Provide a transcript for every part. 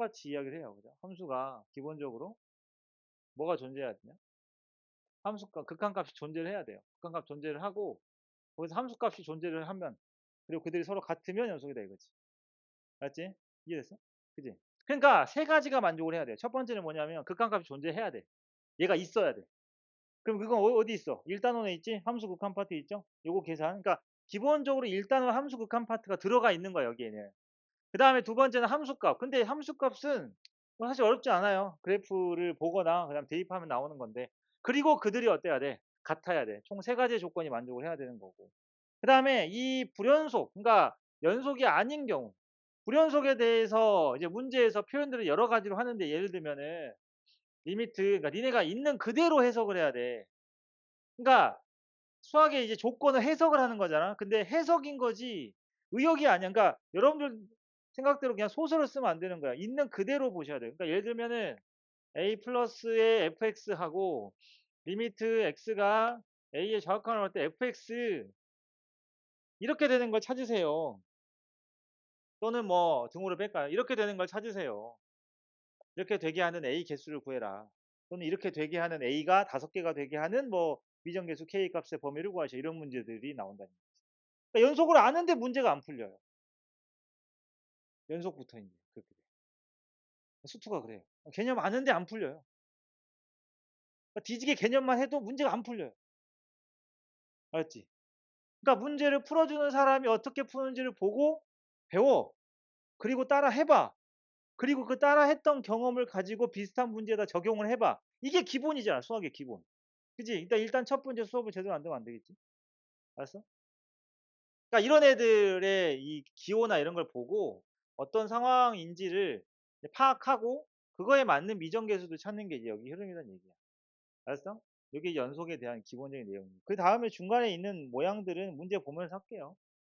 똑같이 이야기를 해요. 그죠? 함수가 기본적으로 뭐가 존재해야 되냐? 함수값, 극한값이 존재를 해야 돼요. 극한값 존재를 하고 거기서 함수값이 존재를 하면 그리고 그들이 서로 같으면 연속이다 이거지. 알았지? 이해됐어? 그지? 그러니까 세 가지가 만족을 해야 돼. 첫 번째는 뭐냐면 극한값이 존재해야 돼. 얘가 있어야 돼. 그럼 그건 어디 있어? 1단원에 있지? 함수 극한 파트 있죠? 요거 계산. 그러니까 기본적으로 1단원 함수 극한 파트가 들어가 있는 거야 여기에는. 그 다음에 두 번째는 함수값. 근데 함수값은 뭐 사실 어렵지 않아요. 그래프를 보거나 그다음 대입하면 나오는 건데. 그리고 그들이 어때야 돼? 같아야 돼. 총 세 가지의 조건이 만족을 해야 되는 거고. 그 다음에 이 불연속, 그러니까 연속이 아닌 경우. 불연속에 대해서 이제 문제에서 표현들을 여러 가지로 하는데 예를 들면은 리미트, 그러니까 니네가 있는 그대로 해석을 해야 돼. 그러니까 수학의 이제 조건을 해석을 하는 거잖아. 근데 해석인 거지 의역이 아니야. 그러니까 여러분들 생각대로 그냥 소설을 쓰면 안 되는 거야. 있는 그대로 보셔야 돼요. 그러니까 예를 들면은 a 플러스의 fx하고 리미트 x가 a의 좌극한을 할 때 fx 이렇게 되는 걸 찾으세요. 또는 뭐 등호를 뺄까요? 이렇게 되는 걸 찾으세요. 이렇게 되게 하는 a 개수를 구해라. 또는 이렇게 되게 하는 a가 5개가 되게 하는 뭐 미정계수 k 값의 범위를 구하셔. 이런 문제들이 나온다는 거지. 그러니까 연속을 아는데 문제가 안 풀려요. 연속부터 이제 그렇게 돼. 수투가 그래요. 개념 아는데 안 풀려요. 그러니까 뒤지게 개념만 해도 문제가 안 풀려요. 알았지? 그러니까 문제를 풀어주는 사람이 어떻게 푸는지를 보고 배워. 그리고 따라 해봐. 그리고 그 따라 했던 경험을 가지고 비슷한 문제에다 적용을 해봐. 이게 기본이잖아. 수학의 기본. 그지? 일단 첫 번째 수업을 제대로 안 되면 안 되겠지? 알았어? 그러니까 이런 애들의 이 기호나 이런 걸 보고 어떤 상황인지를 파악하고 그거에 맞는 미정계수도 찾는 게 이제 여기 흐름이라는 얘기야. 알았어? 이게 연속에 대한 기본적인 내용이에요. 그 다음에 중간에 있는 모양들은 문제 보면서 할게요.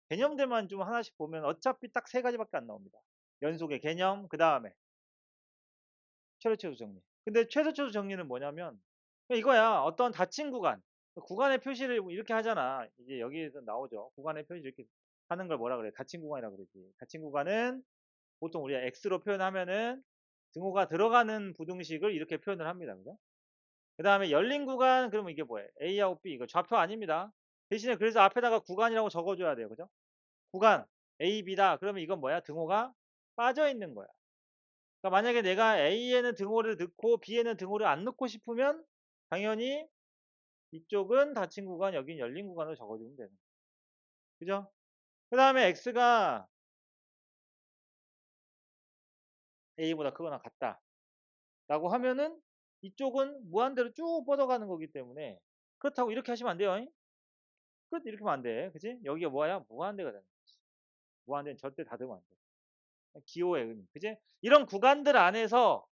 개념들만 좀 하나씩 보면 어차피 딱 세 가지밖에 안 나옵니다. 연속의 개념, 그 다음에 최대최소 정리. 근데 최대최소 정리는 뭐냐면 이거야. 어떤 닫힌 구간, 구간의 표시를 이렇게 하잖아. 이제 여기에서 나오죠. 구간의 표시 이렇게 하는 걸 뭐라 그래? 닫힌 구간이라 그러지. 닫힌 구간은 보통 우리가 X로 표현하면은 등호가 들어가는 부등식을 이렇게 표현을 합니다. 그죠? 그 다음에 열린 구간, 그러면 이게 뭐예요? A하고 B, 이거 좌표 아닙니다. 대신에 그래서 앞에다가 구간이라고 적어줘야 돼요. 그죠? 구간, A, B다. 그러면 이건 뭐야? 등호가 빠져 있는 거야. 그러니까 만약에 내가 A에는 등호를 넣고 B에는 등호를 안 넣고 싶으면 당연히 이쪽은 닫힌 구간, 여긴 열린 구간으로 적어주면 되는 거예요. 그죠? 그 다음에 X가 A보다 크거나 같다. 라고 하면은 이쪽은 무한대로 쭉 뻗어가는 거기 때문에 그렇다고 이렇게 하시면 안 돼요. 그렇게 이렇게 하면 안 돼. 그지? 여기가 뭐야? 무한대가 되는 거지. 무한대는 절대 닫으면 안 돼. 기호의 의미. 그지? 이런 구간들 안에서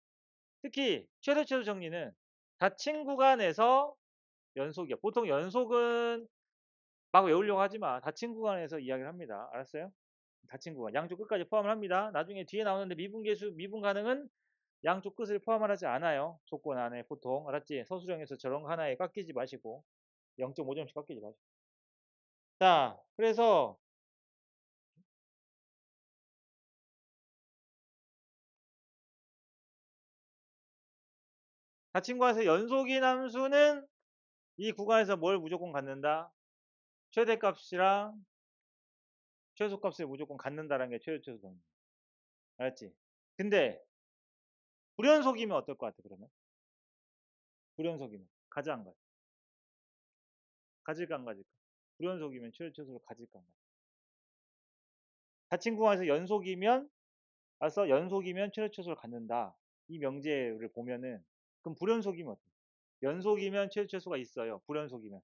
특히 최대 정리는 닫힌 구간에서 연속이야. 보통 연속은 막 외우려고 하지 마. 닫힌 구간에서 이야기를 합니다. 알았어요? 닫힌 구간. 양쪽 끝까지 포함을 합니다. 나중에 뒤에 나오는데 미분계수, 미분 가능은 양쪽 끝을 포함하지 않아요. 조건 안에 보통. 알았지? 서술형에서 저런 거 하나에 깎이지 마시고 0.5점씩 깎이지 마시고. 자, 그래서 닫힌 구간에서 연속인 함수는 이 구간에서 뭘 무조건 갖는다? 최대값이랑 최소값을 무조건 갖는다라는 게 최대최소. 알았지? 근데 불연속이면 어떨 것 같아 그러면? 불연속이면 가져 안 가져? 가질까 안 가질까? 불연속이면 최대최소를 가질까 안 가질까? 닫힌 구간에서 연속이면 알았어? 연속이면 최대최소를 갖는다. 이 명제를 보면은 그럼 불연속이면 어때? 연속이면 최대최소가 있어요. 불연속이면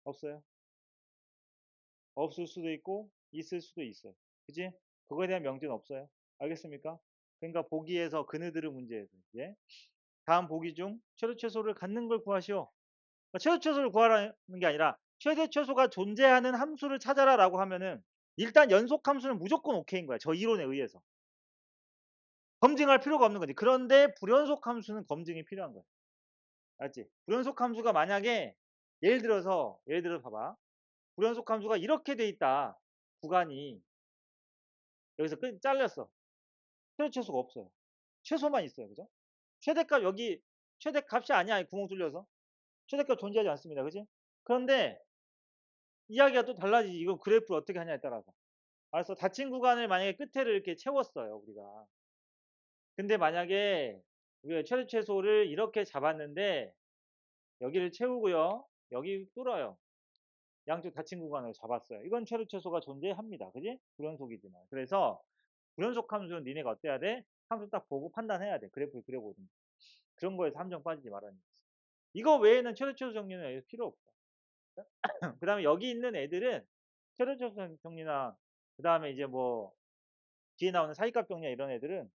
없어요? 없을 수도 있고 있을 수도 있어요. 그지? 그거에 대한 명제는 없어요. 알겠습니까? 그러니까 보기에서 그네들의 문제에서 이제 다음 보기 중 최대 최소를 갖는 걸 구하시오. 그러니까 최대 최소를 구하라는 게 아니라 최대 최소가 존재하는 함수를 찾아라라고 하면은 일단 연속 함수는 무조건 오케이인 거야. 저 이론에 의해서. 검증할 필요가 없는 거지. 그런데 불연속 함수는 검증이 필요한 거야. 알지? 불연속 함수가 만약에 예를 들어서 봐봐. 불연속 함수가 이렇게 돼 있다. 구간이 여기서 끝 잘렸어. 최대 최소가 없어요. 최소만 있어요. 그죠? 최대값 여기 최대값이 아니야. 구멍 뚫려서. 최대값 존재하지 않습니다. 그지? 그런데 이야기가 또 달라지지. 이거 그래프를 어떻게 하냐에 따라서. 알았어. 닫힌 구간을 만약에 끝에를 이렇게 채웠어요. 우리가. 근데 만약에 우리가 최대 최소를 이렇게 잡았는데 여기를 채우고요. 여기 뚫어요. 양쪽 닫힌 구간을 잡았어요. 이건 최대 최소가 존재합니다. 그지? 불연속이지만. 그래서 불연속 함수는 니네가 어때야 돼? 함수 딱 보고 판단해야 돼. 그래프를 그려보든지. 그런 거에서 함정 빠지지 말아야 돼. 이거 외에는 최대 최소 정리는 필요 없어. 그 다음에 여기 있는 애들은 최대 최소 정리나 그 다음에 이제 뭐 뒤에 나오는 사이값 정리나 이런 애들은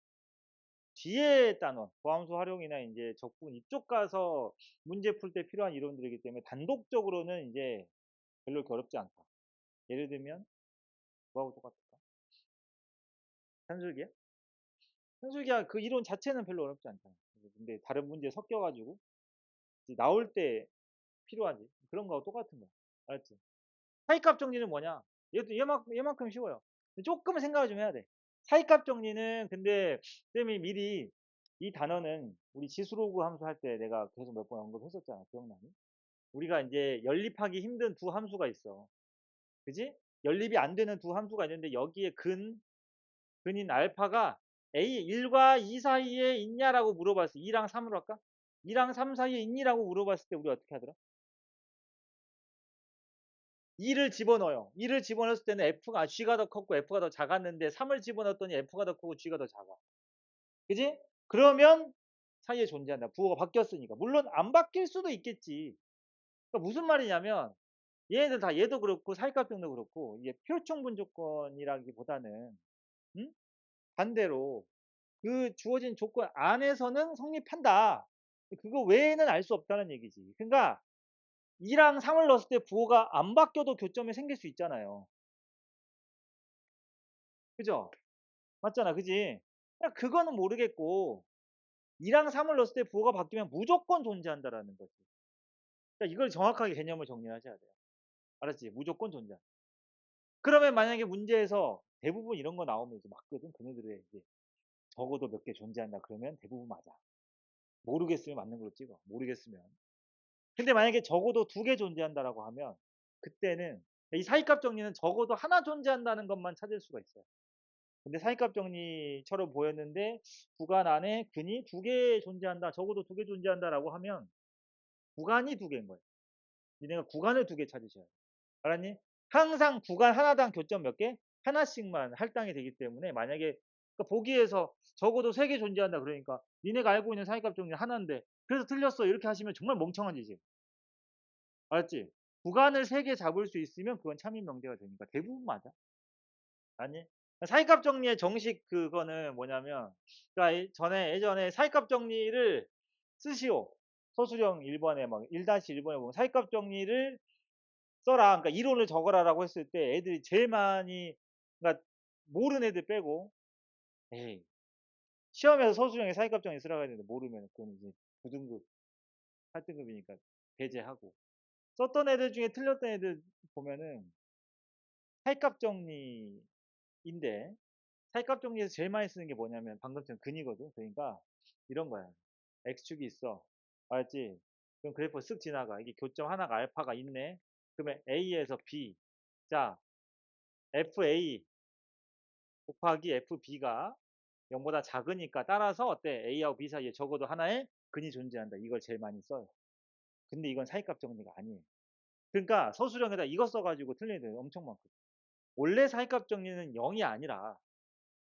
뒤에 단원, 보함수 활용이나 이제 적분 이쪽 가서 문제 풀 때 필요한 이론들이기 때문에 단독적으로는 이제 별로 어렵지 않다. 예를 들면 뭐하고 똑같을까? 산술기야? 산술기야 그 이론 자체는 별로 어렵지 않잖아. 근데 다른 문제 섞여가지고 나올 때 필요하지. 그런 거하고 똑같은 거야. 알았지? 사이값 정리는 뭐냐? 얘도 얘만큼 쉬워요. 조금 생각을 좀 해야 돼. 사이값 정리는 근데 쌤이 미리 이 단어는 우리 지수로그 함수 할 때 내가 계속 몇 번 언급했었잖아. 기억나니? 우리가 이제 연립하기 힘든 두 함수가 있어. 그지? 연립이 안 되는 두 함수가 있는데 여기에 근인 알파가 A 1과 2 사이에 있냐라고 물어봤어. 2랑 3으로 할까? 2랑 3 사이에 있니라고 물어봤을 때 우리 어떻게 하더라? 2를 집어넣어요. 2를 집어넣었을 때는 G가 더 컸고 F가 더 작았는데 3을 집어넣었더니 F가 더 크고 G가 더 작아. 그지? 그러면 사이에 존재한다. 부호가 바뀌었으니까. 물론 안 바뀔 수도 있겠지. 그러니까 무슨 말이냐면 얘네들 다 얘도 그렇고 사이값정도 그렇고 이게 표충분 조건이라기보다는 응? 반대로 그 주어진 조건 안에서는 성립한다. 그거 외에는 알 수 없다는 얘기지. 그러니까 2랑 3을 넣었을 때 부호가 안 바뀌어도 교점이 생길 수 있잖아요. 그죠? 맞잖아. 그지? 그냥 그거는 모르겠고 2랑 3을 넣었을 때 부호가 바뀌면 무조건 존재한다라는 거지. 그러니까 이걸 정확하게 개념을 정리하셔야 돼요. 알았지? 무조건 존재. 그러면 만약에 문제에서 대부분 이런 거 나오면 이제 맞거든. 그네들의 이제 적어도 몇 개 존재한다. 그러면 대부분 맞아. 모르겠으면 맞는 걸로 찍어. 모르겠으면. 근데 만약에 적어도 두 개 존재한다라고 하면 그때는 이 사이값 정리는 적어도 하나 존재한다는 것만 찾을 수가 있어요. 근데 사이값 정리처럼 보였는데 구간 안에 근이 두 개 존재한다. 적어도 두 개 존재한다라고 하면 구간이 두 개인 거예요. 니네가 구간을 두 개 찾으셔야 돼. 알았니? 항상 구간 하나당 교점 몇 개? 하나씩만 할당이 되기 때문에 만약에 그러니까 보기에서 적어도 세 개 존재한다 그러니까 니네가 알고 있는 사이값 정리 하나인데 그래서 틀렸어 이렇게 하시면 정말 멍청한 짓이에요. 알았지? 구간을 세 개 잡을 수 있으면 그건 참인명제가 되니까 대부분 맞아. 아니? 사이값 정리의 정식 그거는 뭐냐면 그러니까 전에 예전에 사이값 정리를 쓰시오. 서술형 1번에 막 1-1번에 보면 사이값 정리를 써라. 그러니까 이론을 적어라라고 했을 때 애들이 제일 많이 그러니까 모르는 애들 빼고 에이 시험에서 서술형에 사이값 정리 쓰라고 했는데 모르면 그건 이제 9등급, 8등급이니까 배제하고 썼던 애들 중에 틀렸던 애들 보면은 사이값 정리인데 사이값 정리에서 제일 많이 쓰는 게 뭐냐면 방금처럼 근이거든. 그러니까 이런 거야. x축이 있어. 알았지? 그럼 그래프 쓱 지나가. 이게 교점 하나가 알파가 있네. 그러면 A에서 B. 자, FA 곱하기 FB가 0보다 작으니까 따라서 어때? A하고 B 사이에 적어도 하나의 근이 존재한다. 이걸 제일 많이 써요. 근데 이건 사이값 정리가 아니에요. 그러니까 서술형에다 이거 써가지고 틀린 애들 엄청 많거든. 원래 사이값 정리는 0이 아니라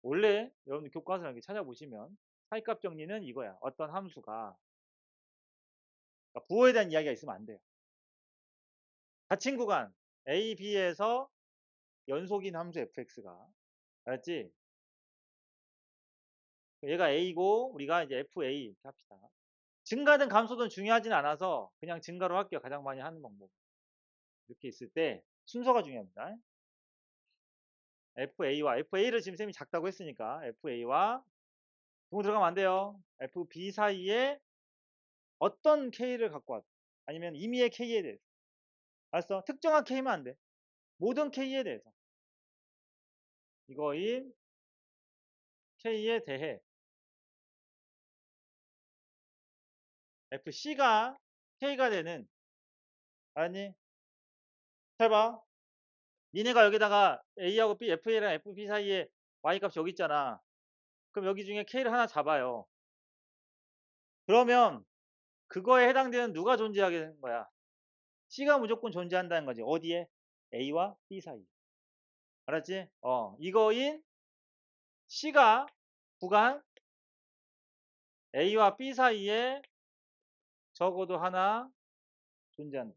원래 여러분들 교과서를 이렇게 찾아보시면 사이값 정리는 이거야. 어떤 함수가 그러니까 부호에 대한 이야기가 있으면 안 돼요. 닫힌 구간 A, B에서 연속인 함수 fx가 알았지? 얘가 A고 우리가 이제 FA 이렇게 합시다. 증가든 감소든 중요하진 않아서 그냥 증가로 할게요. 가장 많이 하는 방법. 이렇게 있을 때 순서가 중요합니다. FA와 FA를 지금 쌤이 작다고 했으니까 FA와 동호 들어가면 안 돼요. FB 사이에 어떤 K를 갖고 왔다. 아니면 임의의 K에 대해서. 알았어? 특정한 K면 안 돼. 모든 K에 대해서. 이거인 K에 대해 FC가 K가 되는, 알았니? 잘 봐. 니네가 여기다가 A하고 B, FA랑 FB 사이에 Y값이 여기 있잖아. 그럼 여기 중에 K를 하나 잡아요. 그러면 그거에 해당되는 누가 존재하게 되는 거야? C가 무조건 존재한다는 거지. 어디에? A와 B 사이. 알았지? 이거인 C가 구간 A와 B 사이에 적어도 하나 존재한다.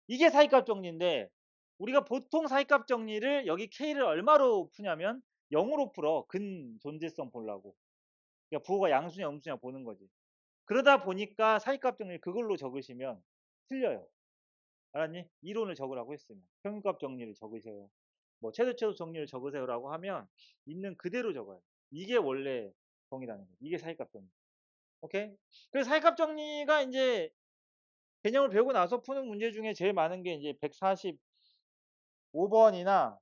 이게 사이값 정리인데 우리가 보통 사이값 정리를 여기 K를 얼마로 푸냐면 0으로 풀어. 근 존재성 보려고. 그러니까 부호가 양수냐 음수냐 보는 거지. 그러다 보니까 사이값 정리를 그걸로 적으시면 틀려요. 알았니? 이론을 적으라고 했으면. 평균값 정리를 적으세요. 뭐 최소 정리를 적으세요라고 하면 있는 그대로 적어요. 이게 원래 정의라는 거예요. 이게 사이값 정리. 오케이? 그래서 사이값 정리가 이제 개념을 배우고 나서 푸는 문제 중에 제일 많은 게 이제 145번이나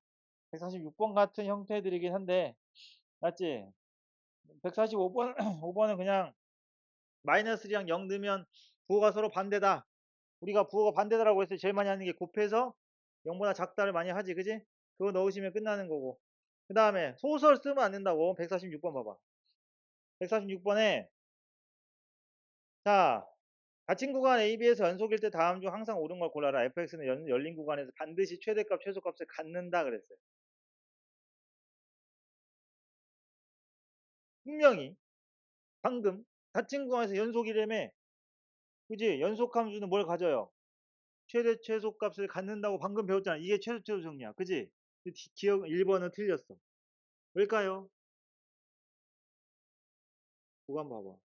146번 같은 형태들이긴 한데, 맞지? 145번, 5번은 그냥 마이너스랑 0 넣으면 부호가 서로 반대다. 우리가 부호가 반대다라고 했을 때 제일 많이 하는 게 곱해서 0보다 작다를 많이 하지, 그지? 그거 넣으시면 끝나는 거고. 그 다음에 소설 쓰면 안 된다고. 146번 봐봐. 146번에 자, 닫힌 구간 AB에서 연속일 때 다음 중 항상 옳은 걸 골라라. fx는 열린 구간에서 반드시 최대값, 최소값을 갖는다 그랬어요. 분명히 방금 닫힌 구간에서 연속이라며, 그지? 연속 함수는 뭘 가져요? 최대, 최소값을 갖는다고 방금 배웠잖아. 이게 최소 정리야. 그지? 기억 1번은 틀렸어. 왜일까요? 구간 봐봐.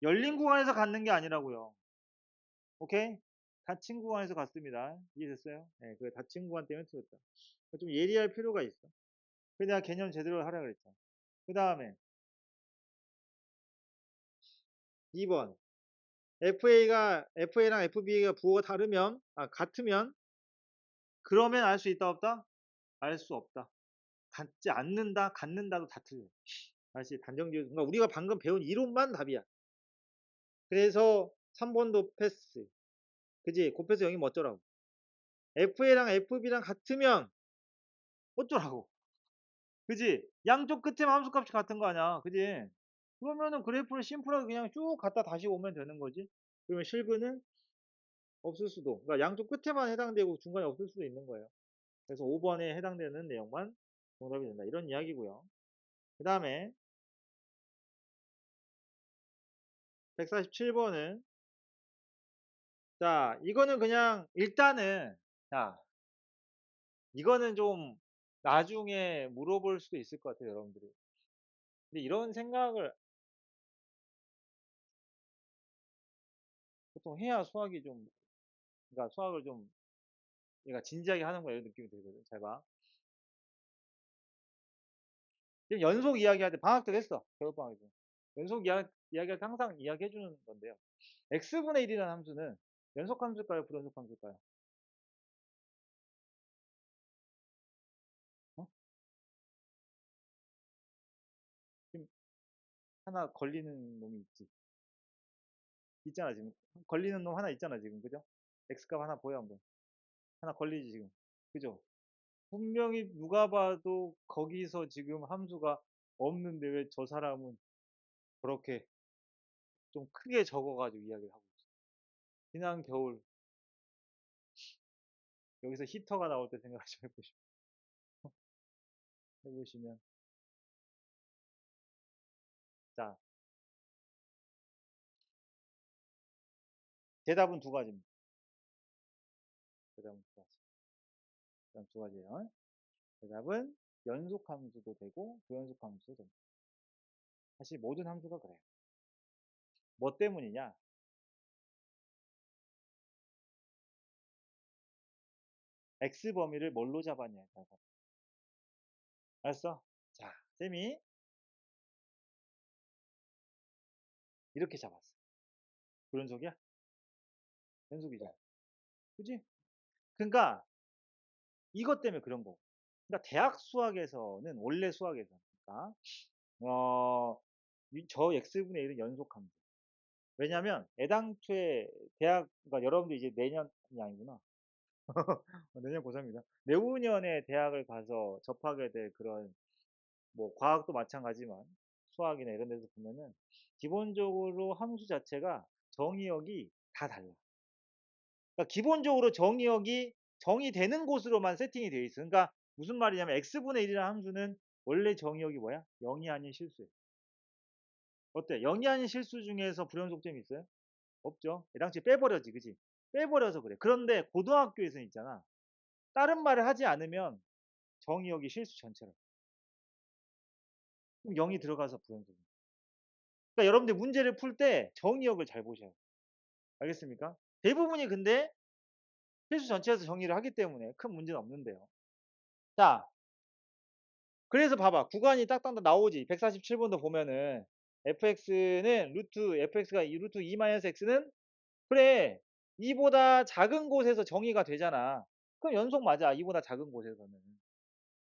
열린 구간에서 갖는 게 아니라고요. 오케이? 닫힌 구간에서 갔습니다. 이해됐어요? 네, 그 닫힌 구간 때문에 틀렸다. 좀 예리할 필요가 있어. 그래 내가 개념 제대로 하라 그랬잖아. 그 다음에 2번. FA랑 FB가 부호가 다르면, 같으면, 그러면 알 수 있다, 없다? 알 수 없다. 갖지 않는다, 갖는다도 다 틀려. 다시 단정지어, 그러니까 우리가 방금 배운 이론만 답이야. 그래서 3번도 패스. 그지? 곱해서 여기 뭐 어쩌라고. FA랑 FB랑 같으면 어쩌라고. 그지? 양쪽 끝에만 함수값이 같은 거 아니야. 그지? 그러면은 그래프를 심플하게 그냥 쭉 갖다 다시 오면 되는 거지. 그러면 실근은 없을 수도. 그러니까 양쪽 끝에만 해당되고 중간에 없을 수도 있는 거예요. 그래서 5번에 해당되는 내용만 정답이 된다. 이런 이야기고요. 그 다음에 147번은 자, 이거는 그냥 일단은 자, 이거는 좀 나중에 물어볼 수도 있을 것 같아요, 여러분들이. 근데 이런 생각을 보통 해야 수학이 좀, 그러니까 수학을 좀 얘가 진지하게 하는 거야, 이런 느낌이 들거든. 잘 봐. 지금 연속 이야기할 때 방학 때 했어. 겨울방학에서. 연속 이야기할 때 항상 이야기해 주는 건데요. x분의 1이라는 함수는 연속 함수일까요? 불연속 함수일까요? 어? 지금 하나 걸리는 놈이 있지. 있잖아, 지금. 걸리는 놈 하나 있잖아, 지금. 그죠? x값 하나 보여, 한번. 하나 걸리지, 지금. 그죠? 분명히 누가 봐도 거기서 지금 함수가 없는데 왜 저 사람은 그렇게 좀 크게 적어가지고 이야기를 하고 있어. 지난 겨울 여기서 히터가 나올 때 생각 좀 해보시면. 자, 대답은 두 가지입니다. 대답은 두 가지. 일단 두 가지예요. 대답은 연속 함수도 되고 부연속 함수도 됩니다. 사실 모든 함수가 그래요. 뭐 때문이냐? x 범위를 뭘로 잡았냐에 따라서. 알았어? 자, 쌤이 이렇게 잡았어. 불연속이야? 연속이잖아. 그지? 그러니까 이것 때문에 그런 거. 그러니까 대학 수학에서는 원래 수학에서 자, 어, 저 x분의 1은 연속함수. 왜냐면 애당초에 대학, 그러니까 여러분들 이제 내년이 아니구나. 내년 고3입니다. 내후년에 대학을 가서 접하게 될 그런 뭐 과학도 마찬가지지만 수학이나 이런 데서 보면은 기본적으로 함수 자체가 정의역이 다 달라. 그러니까 기본적으로 정의역이 정의되는 곳으로만 세팅이 되어 있어. 그러니까 무슨 말이냐면 x분의 1이라는 함수는 원래 정의역이 뭐야? 0이 아닌 실수야. 어때? 0이 아닌 실수 중에서 불연속점이 있어요? 없죠. 애당초에 빼버려지, 그지? 빼버려서 그래. 그런데 고등학교에서는 있잖아. 다른 말을 하지 않으면 정의역이 실수 전체라. 그럼 0이 들어가서 불연속이야. 그러니까 여러분들 문제를 풀 때 정의역을 잘 보셔야 돼요. 알겠습니까? 대부분이 근데 필수 전체에서 정의를 하기 때문에 큰 문제는 없는데요. 자, 그래서 봐봐. 구간이 딱딱 나오지. 147번도 보면은 fx는 루트 fx가 루트 2-x는 그래. 2보다 작은 곳에서 정의가 되잖아. 그럼 연속 맞아. 2보다 작은 곳에서는.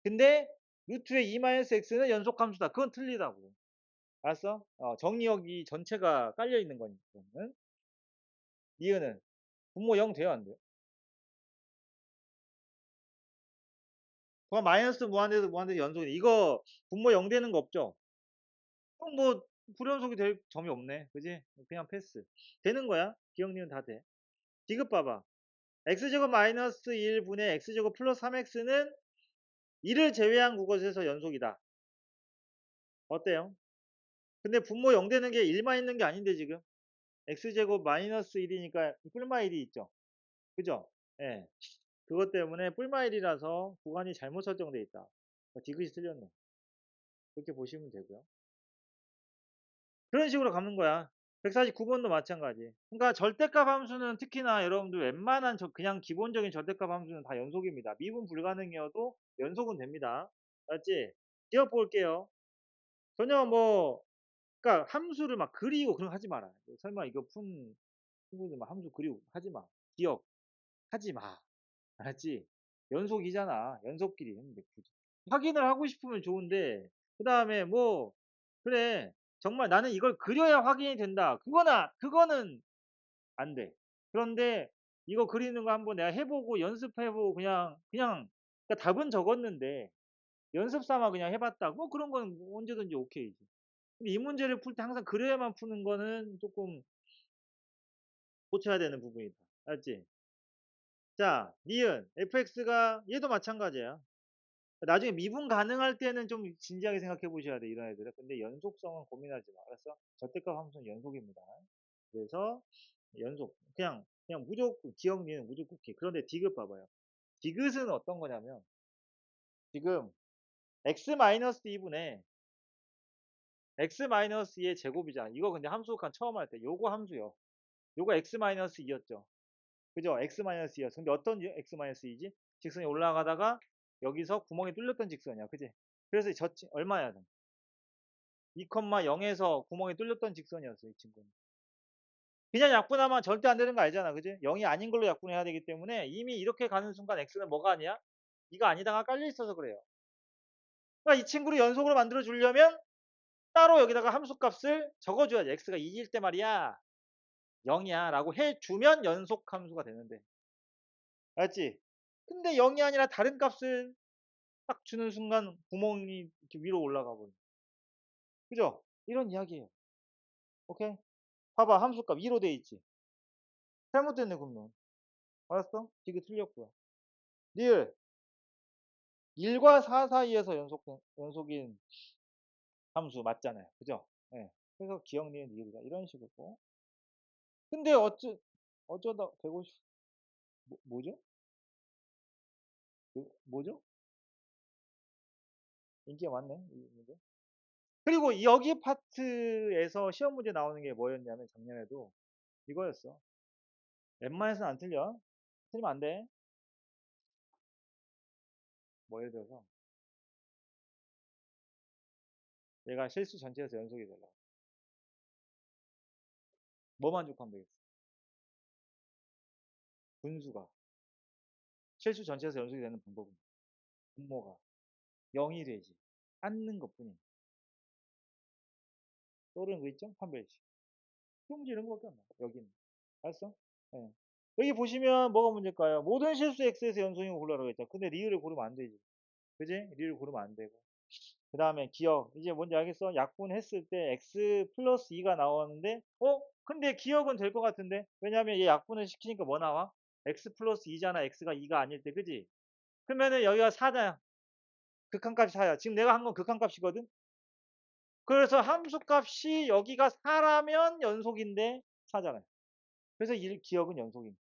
근데 루트의 2-x는 연속함수다. 그건 틀리다고. 알았어? 정의역이 전체가 깔려 있는 거니까. 이유는 분모 0 돼요, 안 돼요? 그거 마이너스 무한대에서 무한대 연속이 이거 분모 0 되는 거 없죠? 그럼 뭐 불연속이 될 점이 없네. 그지? 그냥 패스. 되는 거야. 기억 니은 다 돼. 디귿 봐봐. x제곱 마이너스 1분의 x제곱 플러스 3x는 1을 제외한 그것에서 연속이다. 어때요? 근데 분모 0 되는 게 1만 있는 게 아닌데 지금. x제곱 마이너스 1이니까 뿔마 1이 있죠. 그죠? 예. 그것 때문에 뿔마 1이라서 구간이 잘못 설정돼 있다. 디귿이 틀렸네. 그렇게 보시면 되고요. 그런 식으로 가는 거야. 149번도 마찬가지. 그러니까 절대값 함수는 특히나 여러분들 웬만한 그냥 기본적인 절대값 함수는 다 연속입니다. 미분 불가능이어도 연속은 됩니다. 알았지? 기억 볼게요. 전혀 뭐, 그러니까 함수를 막 그리고 그런 거 하지 마라. 설마 이거 푼 친구들 막 함수 그리고 하지 마. 기억 하지 마. 알았지? 연속이잖아. 연속끼리 했는데 굳이. 확인을 하고 싶으면 좋은데, 그 다음에 뭐, 그래. 정말 나는 이걸 그려야 확인이 된다. 그거는 안 돼. 그런데 이거 그리는 거 한번 내가 해보고 연습해보고 그러니까 답은 적었는데 연습 삼아 그냥 해봤다. 뭐 그런 건 언제든지 오케이지. 근데 이 문제를 풀 때 항상 그려야만 푸는 거는 조금 고쳐야 되는 부분이다. 알지? 자, 니은, fx가 얘도 마찬가지야. 나중에 미분 가능할 때는 좀 진지하게 생각해 보셔야 돼, 이런 애들은. 근데 연속성은 고민하지 마. 알았어? 절대값 함수는 연속입니다. 그래서 연속. 그냥 무조건, 기억니는 무조건 기. 그런데 디귿 봐봐요. 디귿은 어떤 거냐면, 지금 x-2분의 x-2의 제곱이잖아. 이거 근데 함수간 처음 할 때, 요거 함수요. 요거 x-2였죠. 그죠? x-2였어. 근데 어떤 x-2지? 직선이 올라가다가 여기서 구멍이 뚫렸던 직선이야. 그지? 그래서 얼마야? 2,0에서 구멍이 뚫렸던 직선이었어, 이 친구는. 그냥 약분하면 절대 안 되는 거 알잖아. 그지? 0이 아닌 걸로 약분해야 되기 때문에 이미 이렇게 가는 순간 x는 뭐가 아니야? 이가 아니다가 깔려 있어서 그래요. 그러니까 이 친구를 연속으로 만들어 주려면 따로 여기다가 함수값을 적어줘야지. x가 2일 때 말이야. 0이야 라고 해주면 연속 함수가 되는데. 알지? 근데 0이 아니라 다른 값을 딱 주는 순간 구멍이 이렇게 위로 올라가 버려. 그죠? 이런 이야기예요. 오케이? 봐봐. 함수값 2로 돼 있지. 잘못됐네, 그러면. 알았어? 이게 틀렸고요. 리을 1과 4 사이에서 연속인 함수 맞잖아요. 그죠? 예. 그래서 기억 니은 리을이다. 이런 식으로. 근데 어쩌다 150, 뭐죠? 뭐죠? 인기가 많네. 이 문제. 그리고 여기 파트에서 시험 문제 나오는 게 뭐였냐면 작년에도 이거였어. 웬만해서는 안 틀려. 틀리면 안 돼. 뭐 예를 들어서 얘가 실수 전체에서 연속이 되려. 뭐만 족하면 되겠어? 분수가 실수 전체에서 연속이 되는 방법은 분모가 0이 되지 않는 것뿐이야. 떠오르는 거 있죠? 판별식. 문제 이런 거밖에 안 나와. 여기는. 알았어? 예. 여기 보시면 뭐가 문제일까요? 모든 실수 x에서 연속인 거 고르라고 했죠. 근데 리을을 고르면 안 되지. 그지? 리을을 고르면 안 되고. 그 다음에 기억. 이제 뭔지 알겠어? 약분했을 때 x 플러스 2가 나오는데, 근데 기억은 될 것 같은데? 왜냐면 얘 약분을 시키니까 뭐 나와? x 플러스 2잖아. x가 2가 아닐 때, 그지? 그러면은 여기가 4잖아. 극한값이 4야. 지금 내가 한 건 극한값이거든? 그래서 함수값이 여기가 4라면 연속인데 4잖아요. 그래서 이 기억은 연속입니다.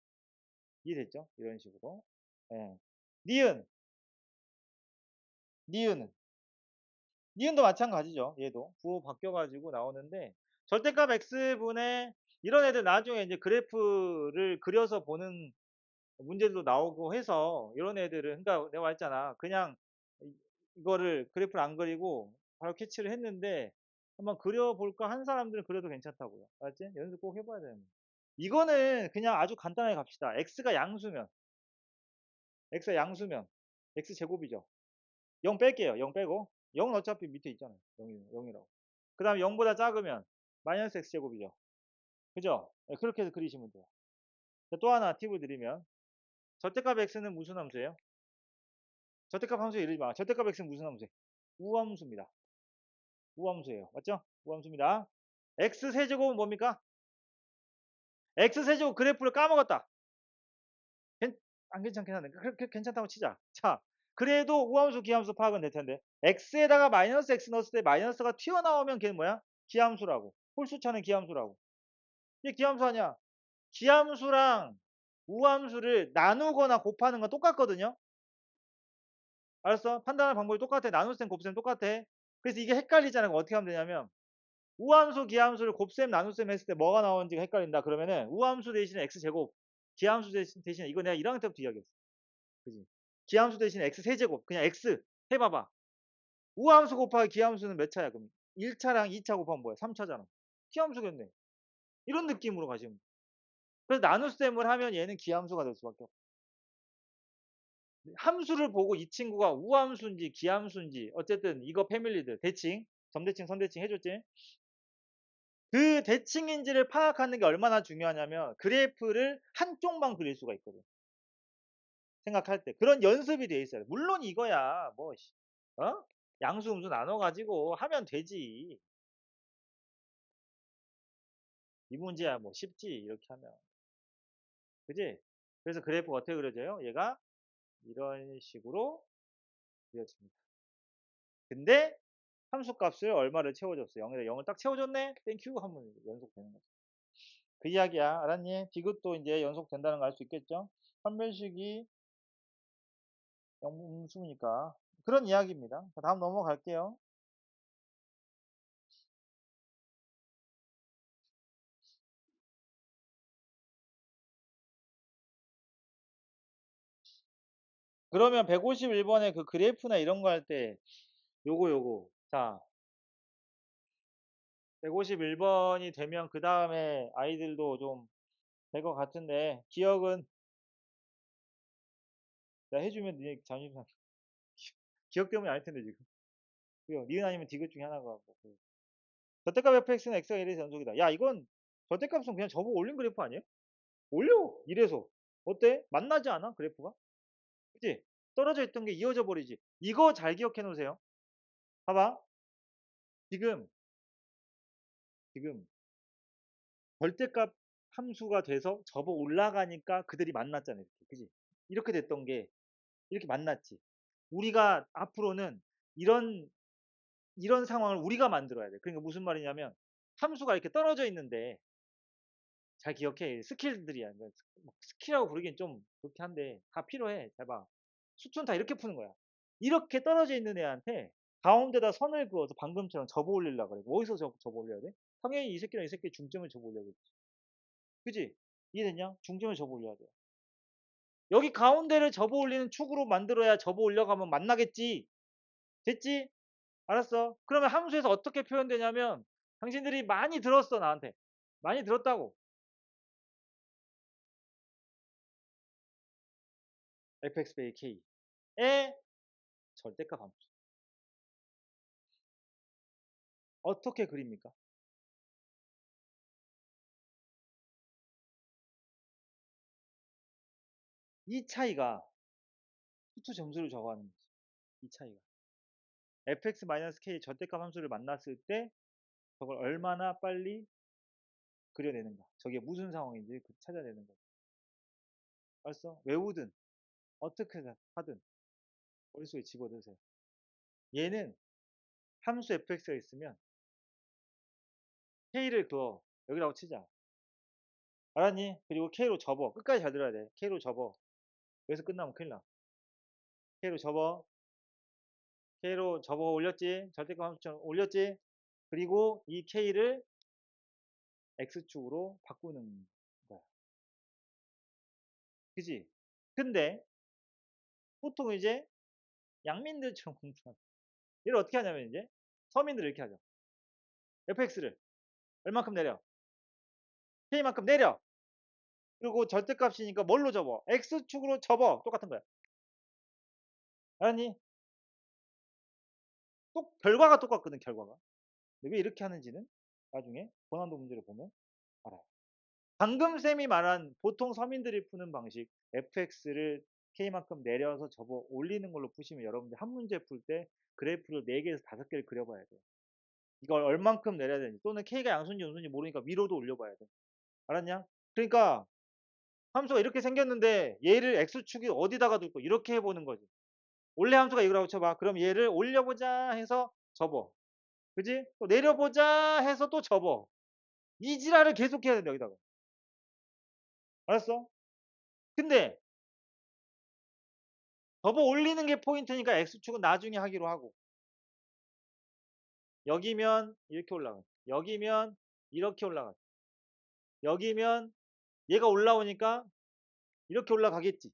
이해됐죠? 이런 식으로. 예. 니은. 니은은. 니은도 마찬가지죠. 얘도. 부호 바뀌어가지고 나오는데 절대값 x분의 이런 애들 나중에 이제 그래프를 그려서 보는 문제도 나오고 해서 이런 애들은 그러니까 내가 말했잖아. 그냥 이거를 그래프를 안 그리고 바로 캐치를 했는데 한번 그려볼까 한 사람들은 그려도 괜찮다고요. 알았지? 연습 꼭 해봐야 되는 거야. 이거는 그냥 아주 간단하게 갑시다. x가 양수면 x 제곱이죠. 0 뺄게요. 0 빼고 0은 어차피 밑에 있잖아요. 0이라고. 그 다음에 0보다 작으면 마이너스 x 제곱이죠. 그죠? 네, 그렇게 해서 그리시면 돼요. 또 하나 팁을 드리면 절대값 x는 무슨 함수예요? 절대값 함수 이러지 마. 절대값 x는 무슨 함수예요? 우함수입니다. 우함수예요. 맞죠? 우함수입니다. x 세제곱은 뭡니까? x 세제곱 그래프를 까먹었다. 안 괜찮긴 한데 괜찮다고 치자. 자, 그래도 우함수 기함수 파악은 될 텐데 x에다가 마이너스 x 넣었을 때 마이너스가 튀어나오면 걔는 뭐야? 기함수라고. 홀수차는 기함수라고. 이게 기함수 아니야. 기함수랑 우함수를 나누거나 곱하는 건 똑같거든요. 알았어? 판단하는 방법이 똑같아. 나눗셈, 곱셈 똑같아. 그래서 이게 헷갈리잖아. 어떻게 하면 되냐면 우함수, 기함수를 곱셈, 나눗셈 했을 때 뭐가 나오는지가 헷갈린다. 그러면은 우함수 대신에 x제곱, 기함수 대신에 이거 내가 1학년 때부터 이야기했어. 그지? 기함수 대신에 x 세제곱, 그냥 x 해봐봐. 우함수 곱하기 기함수는 몇 차야? 그럼 1차랑 2차 곱하면 뭐야? 3차잖아. 기함수겠네. 이런 느낌으로 가시면 돼. 그래서 나눗셈을 하면 얘는 기함수가 될 수밖에 없어. 함수를 보고 이 친구가 우함수인지 기함수인지 어쨌든 이거 패밀리들 대칭, 점대칭, 선대칭 해줬지? 그 대칭인지를 파악하는 게 얼마나 중요하냐면 그래프를 한쪽만 그릴 수가 있거든. 생각할 때. 그런 연습이 돼 있어요. 물론 이거야. 뭐 양수 음수 나눠 가지고 하면 되지. 이 문제야 뭐 쉽지 이렇게 하면. 그지? 그래서 그래프가 어떻게 그려져요? 얘가 이런 식으로 그려집니다. 근데 함수값을 얼마를 채워줬어? 0에다 0을 딱 채워줬네? 땡큐 하면 연속되는 거죠. 그 이야기야. 알았니? 디귿도 이제 연속된다는 걸 알 수 있겠죠? 판별식이 영수니까. 그런 이야기입니다. 자, 다음 넘어갈게요. 그러면 151번에 그 그래프나 이런 거 할 때 요거. 자, 151번이 되면 그 다음에 아이들도 좀 될 것 같은데 기억은 내가 해주면 니 잠시만 기억 때문에 아닐 텐데 지금. 그요 니은 아니면 디귿 중에 하나가 뭐. 절대값 fx는 x가 1에서 연속이다. 야 이건 절대값은 그냥 저보고 올린 그래프 아니에요? 올려 1에서. 어때? 만나지 않아 그래프가? 그치? 떨어져 있던 게 이어져 버리지. 이거 잘 기억해 놓으세요. 봐봐. 지금 지금 절대값 함수가 돼서 접어 올라가니까 그들이 만났잖아요. 이렇게. 그지? 이렇게 됐던 게 이렇게 만났지. 우리가 앞으로는 이런 상황을 우리가 만들어야 돼. 그러니까 무슨 말이냐면 함수가 이렇게 떨어져 있는데 잘 기억해. 스킬들이야. 스킬이라고 부르긴 좀 그렇게 한데 다 필요해. 잘 봐. 수준 다 이렇게 푸는 거야. 이렇게 떨어져 있는 애한테 가운데다 선을 그어서 방금처럼 접어 올리려고 그래. 어디서 접어 올려야 돼? 당연히 이 새끼랑 이 새끼 중점을 접어 올려야겠지. 그지? 이해됐냐? 중점을 접어 올려야 돼. 여기 가운데를 접어 올리는 축으로 만들어야 접어 올려가면 만나겠지. 됐지? 알았어. 그러면 함수에서 어떻게 표현되냐면 당신들이 많이 들었어 나한테. 많이 들었다고. fx 베이 k의 절대값 함수. 어떻게 그립니까? 이 차이가 수투 점수를 적어하는 거지. 이 차이가. fx-k 절대값 함수를 만났을 때 저걸 얼마나 빨리 그려내는가. 저게 무슨 상황인지 찾아내는 거지. 알았어? 외우든 어떻게 하든 머릿속에 집어넣으세요. 얘는 함수 fx가 있으면 k를 그어 여기라고 치자. 알았니? 그리고 k로 접어. 끝까지 잘 들어야 돼. k로 접어. 여기서 끝나면 큰일 나. k로 접어. k로 접어 올렸지? 절대값 함수처럼 올렸지? 그리고 이 k를 x축으로 바꾸는 거야. 그지? 근데 보통 이제 양민들처럼 공부하는 얘를 어떻게 하냐면 이제 서민들 이렇게 하죠. fx를 얼만큼 내려? k만큼 내려. 그리고 절대값이니까 뭘로 접어? x축으로 접어. 똑같은 거야. 알았니? 결과가 똑같거든, 결과가. 근데 왜 이렇게 하는지는 나중에 고난도 문제를 보면 알아요. 방금 쌤이 말한 보통 서민들이 푸는 방식 fx를 k만큼 내려서 접어 올리는 걸로 푸시면 여러분들 한 문제 풀 때 그래프를 4개에서 5개를 그려봐야 돼요. 이걸 얼만큼 내려야 되는지 또는 k가 양수인지 음수인지 모르니까 위로도 올려봐야 돼. 알았냐? 그러니까 함수가 이렇게 생겼는데 얘를 x축이 어디다가 둘 거 이렇게 해보는 거지. 원래 함수가 이거라고 쳐봐. 그럼 얘를 올려보자 해서 접어. 그지? 또 내려보자 해서 또 접어. 이 지랄을 계속 해야 된다 여기다가. 알았어? 근데 접어 올리는 게 포인트니까 x축은 나중에 하기로 하고 여기면 이렇게 올라가. 여기면 이렇게 올라가. 여기면 얘가 올라오니까 이렇게 올라가겠지.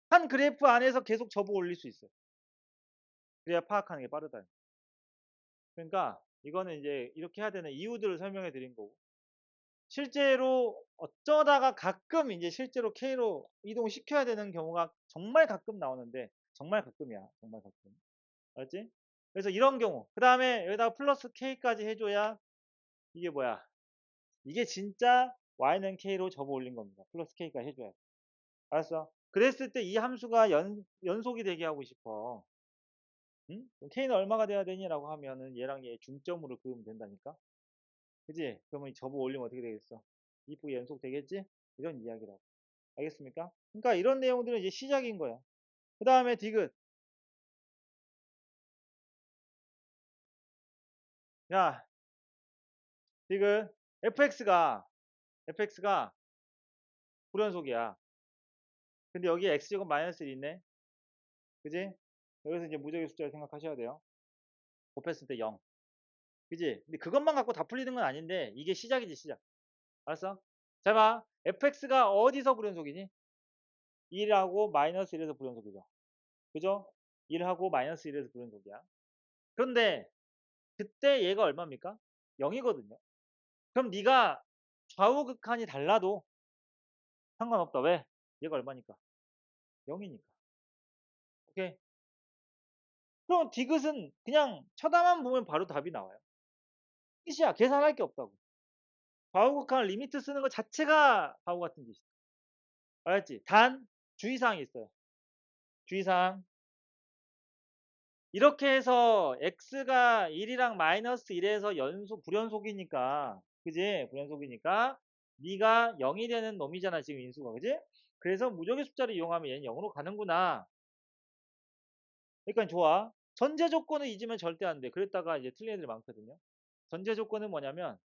한 그래프 안에서 계속 접어 올릴 수 있어요. 그래야 파악하는 게 빠르다. 그러니까 이거는 이제 이렇게 해야 되는 이유들을 설명해 드린 거고 실제로 어쩌다가 가끔 이제 실제로 K로 이동시켜야 되는 경우가 정말 가끔 나오는데 정말 가끔이야. 정말 가끔. 알았지? 그래서 이런 경우 그 다음에 여기다가 플러스 K까지 해줘야 이게 뭐야? 이게 진짜 Y는 K로 접어 올린 겁니다. 플러스 K까지 해줘야 돼. 알았어? 그랬을 때 이 함수가 연속이 되게 하고 싶어. 응? 그럼 K는 얼마가 돼야 되니라고 하면은 얘랑 얘 중점으로 그으면 된다니까? 그지? 그러면 접어 올리면 어떻게 되겠어? 이쁘게 연속 되겠지? 이런 이야기라고. 알겠습니까? 그러니까 이런 내용들은 이제 시작인 거야. 그 다음에 디귿. 야, 디귿. fx가 불연속이야. 근데 여기에 x제곱 마이너스 1 있네. 그지? 여기서 이제 무적의 숫자를 생각하셔야 돼요. 곱했을 때 0. 그지? 근데 그것만 갖고 다 풀리는 건 아닌데 이게 시작이지 시작. 알았어? 자 봐. fx가 어디서 불연속이니? 1하고 마이너스 1에서 불연속이죠. 그죠? 1하고 마이너스 1에서 불연속이야. 그런데 그때 얘가 얼마입니까? 0이거든요. 그럼 네가 좌우 극한이 달라도 상관없다. 왜? 얘가 얼마니까? 0이니까. 오케이. 그럼 디귿은 그냥 쳐다만 보면 바로 답이 나와요. 끝이야. 계산할 게 없다고. 좌우 극한 리미트 쓰는 것 자체가 바보 같은 짓이야. 알았지? 단 주의사항이 있어요. 주의사항. 이렇게 해서 x가 1이랑 마이너스 1에서 불연속이니까 그지? 불연속이니까 네가 0이 되는 놈이잖아 지금 인수가 그지? 그래서 무적의 숫자를 이용하면 얘는 0으로 가는구나. 그러니까 좋아. 전제 조건을 잊으면 절대 안 돼. 그랬다가 이제 틀린 애들이 많거든요. 전제 조건은 뭐냐면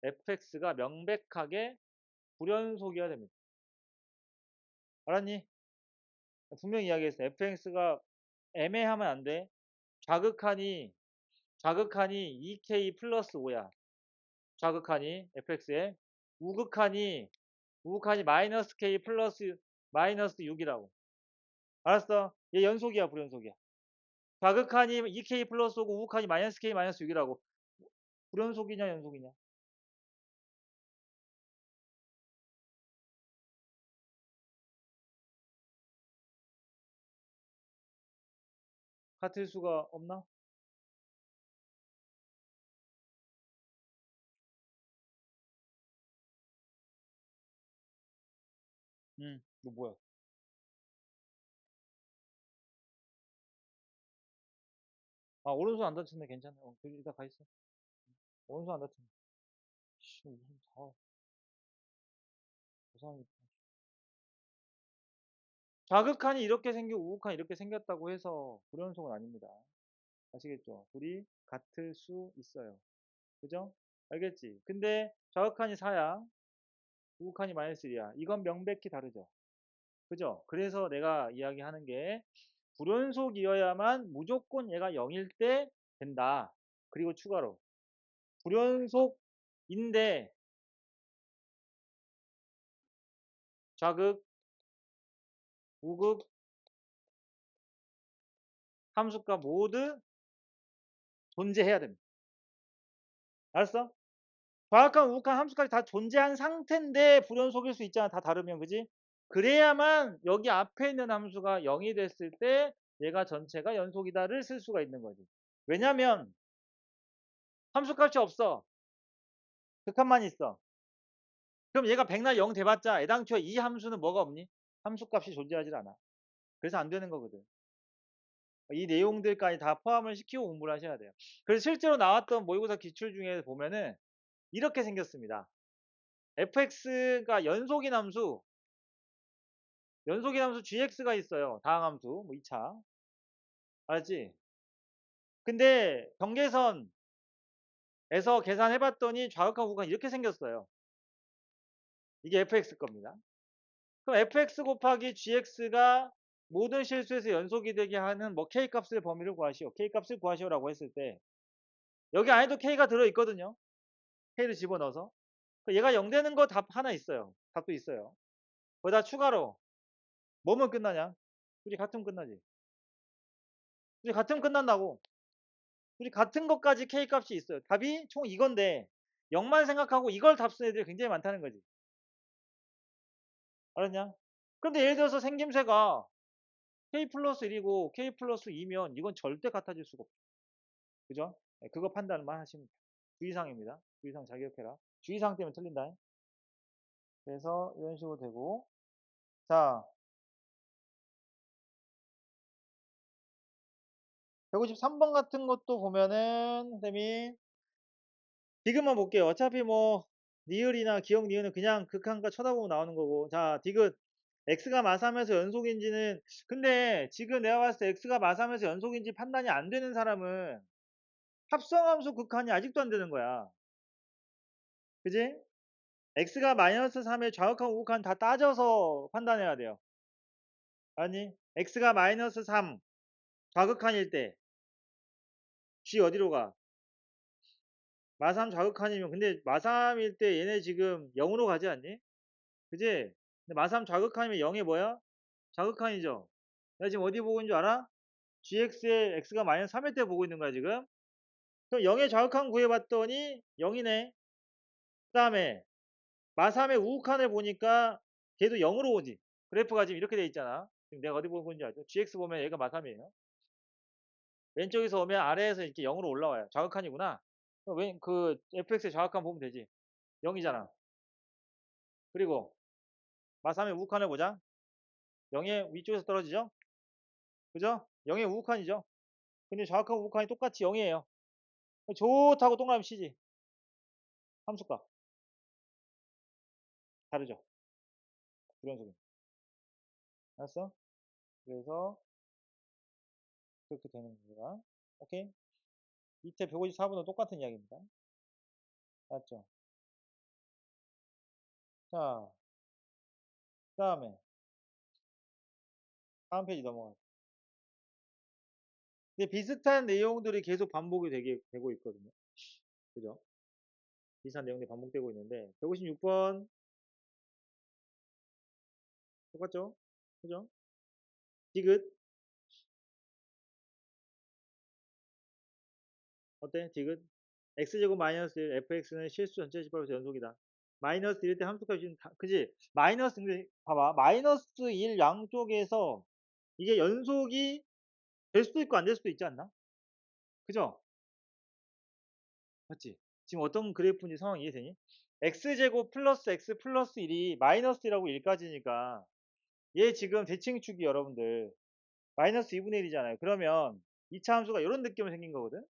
fx가 명백하게 불연속이어야 됩니다. 알았니? 분명히 이야기했어. fx가 애매하면 안 돼. 좌극한이 2k 플러스 5야. 좌극한이 fx에 우극한이 마이너스 k 플러스 마이너스 6이라고. 알았어? 얘 연속이야, 불연속이야. 좌극한이 2k 플러스 5고 우극한이 마이너스 k 마이너스 6이라고. 불연속이냐, 연속이냐? 같을 수가 없나? 너 뭐야? 아, 오른손 안 다쳤네. 괜찮네. 저기 이따 가 있어. 오른손 안 다쳤네. 씨, 무슨 고상이. 자극한이 이렇게 생기고 우극한이 이렇게 생겼다고 해서 불연속은 아닙니다. 아시겠죠? 둘이 같을 수 있어요. 그죠? 알겠지? 근데 자극한이 4야. 우극한이 마이너스 1이야. 이건 명백히 다르죠. 그죠? 그래서 내가 이야기하는 게 불연속이어야만 무조건 얘가 0일 때 된다. 그리고 추가로 불연속인데 좌극, 우극, 함수가 모두 존재해야 됩니다. 알았어? 좌극한, 우극한 함수까지 다 존재한 상태인데 불연속일 수 있잖아. 다 다르면, 그지? 그래야만 여기 앞에 있는 함수가 0이 됐을 때 얘가 전체가 연속이다를 쓸 수가 있는 거지. 왜냐면 함수값이 없어. 극한만 있어. 그럼 얘가 백날 0 돼봤자 애당초에 이 함수는 뭐가 없니? 함수값이 존재하지 않아. 그래서 안 되는 거거든. 이 내용들까지 다 포함을 시키고 공부를 하셔야 돼요. 그래서 실제로 나왔던 모의고사 기출 중에 보면은 이렇게 생겼습니다. fx가 연속인 함수 gx가 있어요. 다항함수, 뭐 2차. 알았지? 근데 경계선에서 계산해봤더니 좌극한 우극한 이렇게 생겼어요. 이게 fx 겁니다. 그럼 fx 곱하기 gx가 모든 실수에서 연속이 되게 하는 뭐 k값을 범위를 구하시오. k값을 구하시오라고 했을 때 여기 안에도 k가 들어있거든요. k를 집어넣어서. 얘가 0 되는 거 답 하나 있어요. 답도 있어요. 거기다 추가로 뭐면 끝나냐? 둘이 같으면 끝나지. 둘이 같으면 끝난다고. 둘이 같은 것까지 k값이 있어요. 답이 총 이건데 0만 생각하고 이걸 답 쓴 애들이 굉장히 많다는 거지. 알았냐? 근데 예를 들어서 생김새가 k 플러스 1이고 k 플러스 2면 이건 절대 같아질 수가 없어. 그죠? 네, 그거 판단만 하시면 돼요. 주의사항입니다. 주의사항 잘 기억해라. 주의사항 때문에 틀린다. 그래서 이런 식으로 되고. 자, 153번 같은 것도 보면은 선생님이 디귿만 볼게요. 어차피 뭐 니을이나 기억 니은은 그냥 극한가 쳐다보면 나오는 거고. 자, 디귿 x가 마삼에서 연속인지는 근데 지금 내가 봤을 때 x가 마삼에서 연속인지 판단이 안 되는 사람은 합성함수 극한이 아직도 안 되는 거야. 그지? x가 마이너스 3의 좌극한 우극한 다 따져서 판단해야 돼요. 아니 x가 마이너스 3 좌극한일 때 g 어디로 가? 마삼 좌극한이면 근데 마삼일 때 얘네 지금 0으로 가지 않니? 그지? 근데 마삼 좌극한이면 0이 뭐야? 좌극한이죠. 내가 지금 어디 보고 있는 줄 알아? gx에 x가 마이너스 3일 때 보고 있는 거야 지금. 그럼 0의 좌극한 구해봤더니 0이네. 그 다음에 마삼의 우극한을 보니까 걔도 0으로 오지. 그래프가 지금 이렇게 돼 있잖아. 지금 내가 어디 보고 있는지 알죠? gx 보면 얘가 마삼이에요. 왼쪽에서 오면 아래에서 이렇게 0으로 올라와요. 좌극한이구나. 그 fx의 좌극한 보면 되지. 0이잖아. 그리고 마삼의 우극한을 보자. 0의 위쪽에서 떨어지죠? 그죠? 0의 우극한이죠. 근데 좌극한 우극한이 똑같이 0이에요. 좋다고 동그라미 치지. 함수값. 다르죠? 불연속은. 알았어? 그래서 그렇게 되는 거야. 오케이? 밑에 154번은 똑같은 이야기입니다. 맞죠? 자, 그 다음에 다음 페이지 넘어가. 근데 비슷한 내용들이 계속 반복이 되고 있거든요. 그죠? 비슷한 내용들이 반복되고 있는데 156번 똑같죠? 그죠? 디귿 어때? 디귿 x제곱 마이너스 1 fx는 실수 전체 집합에서 연속이다. 마이너스 1일 때 함수값이 그지? 마이너스 근데 봐봐 마이너스 1 양쪽에서 이게 연속이 될 수도 있고 안 될 수도 있지 않나? 그죠? 맞지? 지금 어떤 그래프인지 상황 이해되니? x제곱 플러스 x 플러스 1이 마이너스 1하고 1까지니까 얘 지금 대칭축이 여러분들 마이너스 2분의 1이잖아요. 그러면 2차 함수가 이런 느낌으로 생긴 거거든.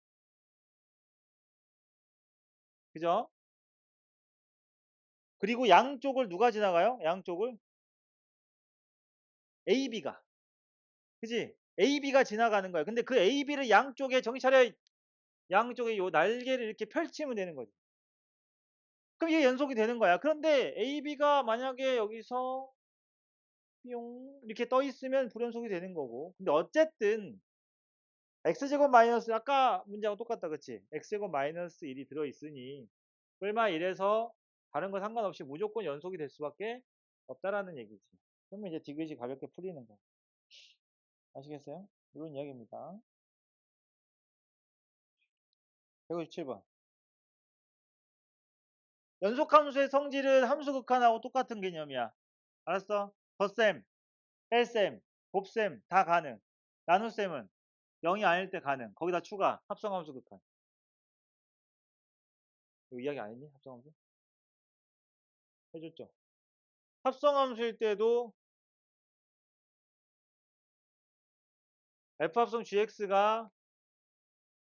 그죠? 그리고 양쪽을 누가 지나가요? 양쪽을 AB가. 그지? AB가 지나가는 거야. 근데 그 AB를 양쪽에 정신 차려. 양쪽에 요 날개를 이렇게 펼치면 되는 거지. 그럼 이게 연속이 되는 거야. 그런데 AB가 만약에 여기서 뿅 이렇게 떠 있으면 불연속이 되는 거고. 근데 어쨌든 x제곱 마이너스 아까 문제하고 똑같다. 그치? x제곱 마이너스 1이 들어있으니 뿔마 1에서 다른 거 상관없이 무조건 연속이 될 수밖에 없다라는 얘기지. 그러면 이제 디귿이 가볍게 풀리는 거. 아시겠어요? 이런 이야기입니다. 157번. 연속함수의 성질은 함수 극한하고 똑같은 개념이야. 알았어? 덧셈, 뺄셈, 곱셈 다 가능. 나눗셈은 0이 아닐 때 가능. 거기다 추가. 합성함수 극한. 이거 이야기 안 했니? 합성함수? 해줬죠. 합성함수일 때도 f합성 gx가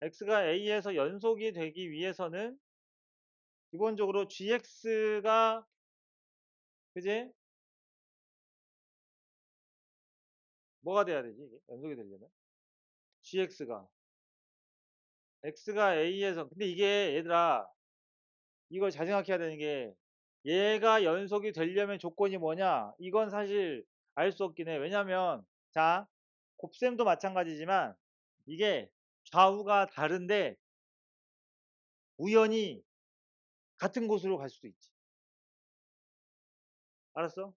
x가 a에서 연속이 되기 위해서는 기본적으로 gx가 그지? 뭐가 돼야 되지? 이게? 연속이 되려면? gx가 x가 a에서 근데 이게 얘들아 이걸 잘 생각해야 되는 게 얘가 연속이 되려면 조건이 뭐냐? 이건 사실 알 수 없긴 해. 왜냐면 자 곱셈도 마찬가지지만 이게 좌우가 다른데 우연히 같은 곳으로 갈 수도 있지. 알았어?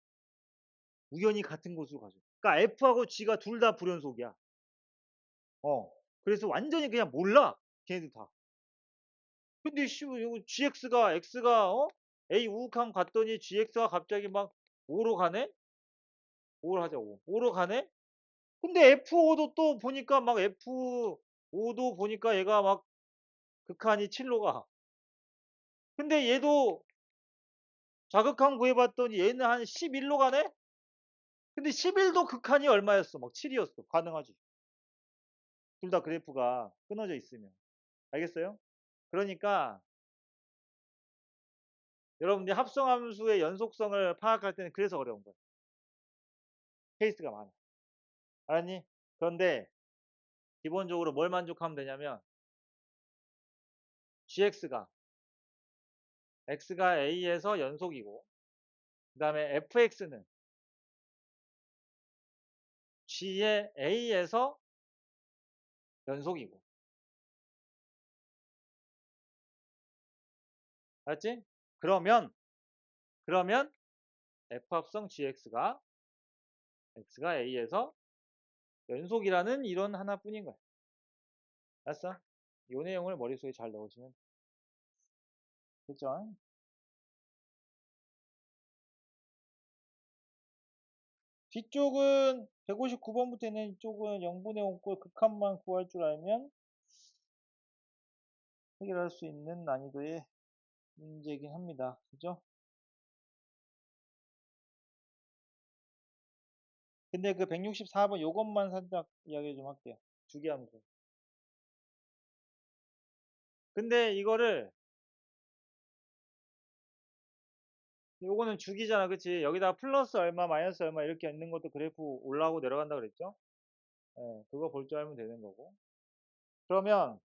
우연히 같은 곳으로 가죠. 그러니까 F하고 G가 둘 다 불연속이야. 그래서 완전히 그냥 몰라. 걔네들 다. 근데 씨, 이거 GX가 X가 A 우극함 갔더니 GX가 갑자기 막 5로 가네? 5로 하자 5. 5로 가네? 근데 F5도 또 보니까 막 F5도 보니까 얘가 막 극한이 7로 가. 근데 얘도 자극한 구해봤더니 얘는 한 11로 가네? 근데 11도 극한이 얼마였어? 막 7이었어. 가능하지. 둘 다 그래프가 끊어져 있으면. 알겠어요? 그러니까 여러분들이 합성함수의 연속성을 파악할 때는 그래서 어려운 거야. 케이스가 많아. 알았니? 그런데 기본적으로 뭘 만족하면 되냐면 gx가 x가 a에서 연속이고 그 다음에 fx는 g의 a에서 연속이고 알았지? 그러면 f합성 gx가 x가 a에서 연속이라는 이론 하나뿐인 거야. 알았어? 이 내용을 머릿속에 잘 넣으시면 됐죠? 뒤쪽은 159번부터 있는 이쪽은 0분의 5꼴 극한만 구할 줄 알면 해결할 수 있는 난이도의 문제이긴 합니다. 그죠? 근데 그 164번 요것만 살짝 이야기 좀 할게요. 주기함수. 근데 이거를 요거는 주기잖아. 그치? 여기다 플러스 얼마 마이너스 얼마 이렇게 있는 것도 그래프 올라오고 내려간다 그랬죠? 예, 그거 볼 줄 알면 되는 거고. 그러면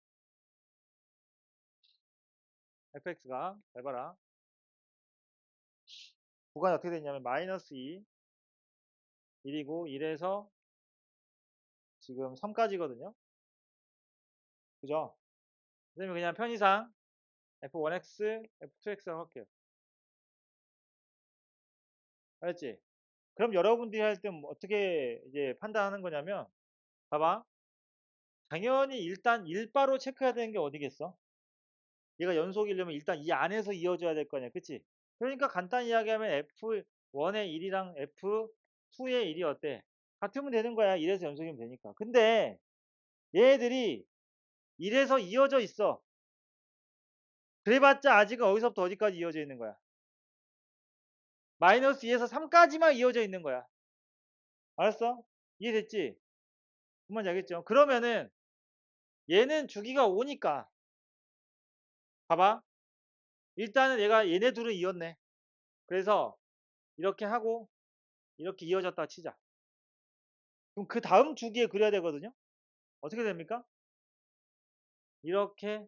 fx가 잘 봐라. 구간이 어떻게 되냐면 마이너스 2, 1이고 1에서 지금 3까지거든요. 그죠? 그러면 그냥 편의상 f1x, f2x라고 할게요. 알았지? 그럼 여러분들이 할 때 어떻게 이제 판단하는 거냐면 봐봐. 당연히 일단 일바로 체크해야 되는 게 어디겠어? 얘가 연속이려면 일단 이 안에서 이어져야 될 거 아니야. 그치? 그러니까 간단히 이야기하면 F1의 1이랑 F2의 1이 어때? 같으면 되는 거야. 1에서 연속이면 되니까. 근데 얘들이 1에서 이어져 있어. 그래봤자 아직은 어디서부터 어디까지 이어져 있는 거야. 마이너스 2에서 3까지만 이어져 있는 거야. 알았어? 이해됐지? 그만 알겠죠? 그러면은 얘는 주기가 5니까 봐봐. 일단은 얘가 얘네 둘은 이었네. 그래서 이렇게 하고 이렇게 이어졌다 치자. 그럼 그 다음 주기에 그려야 되거든요. 어떻게 됩니까? 이렇게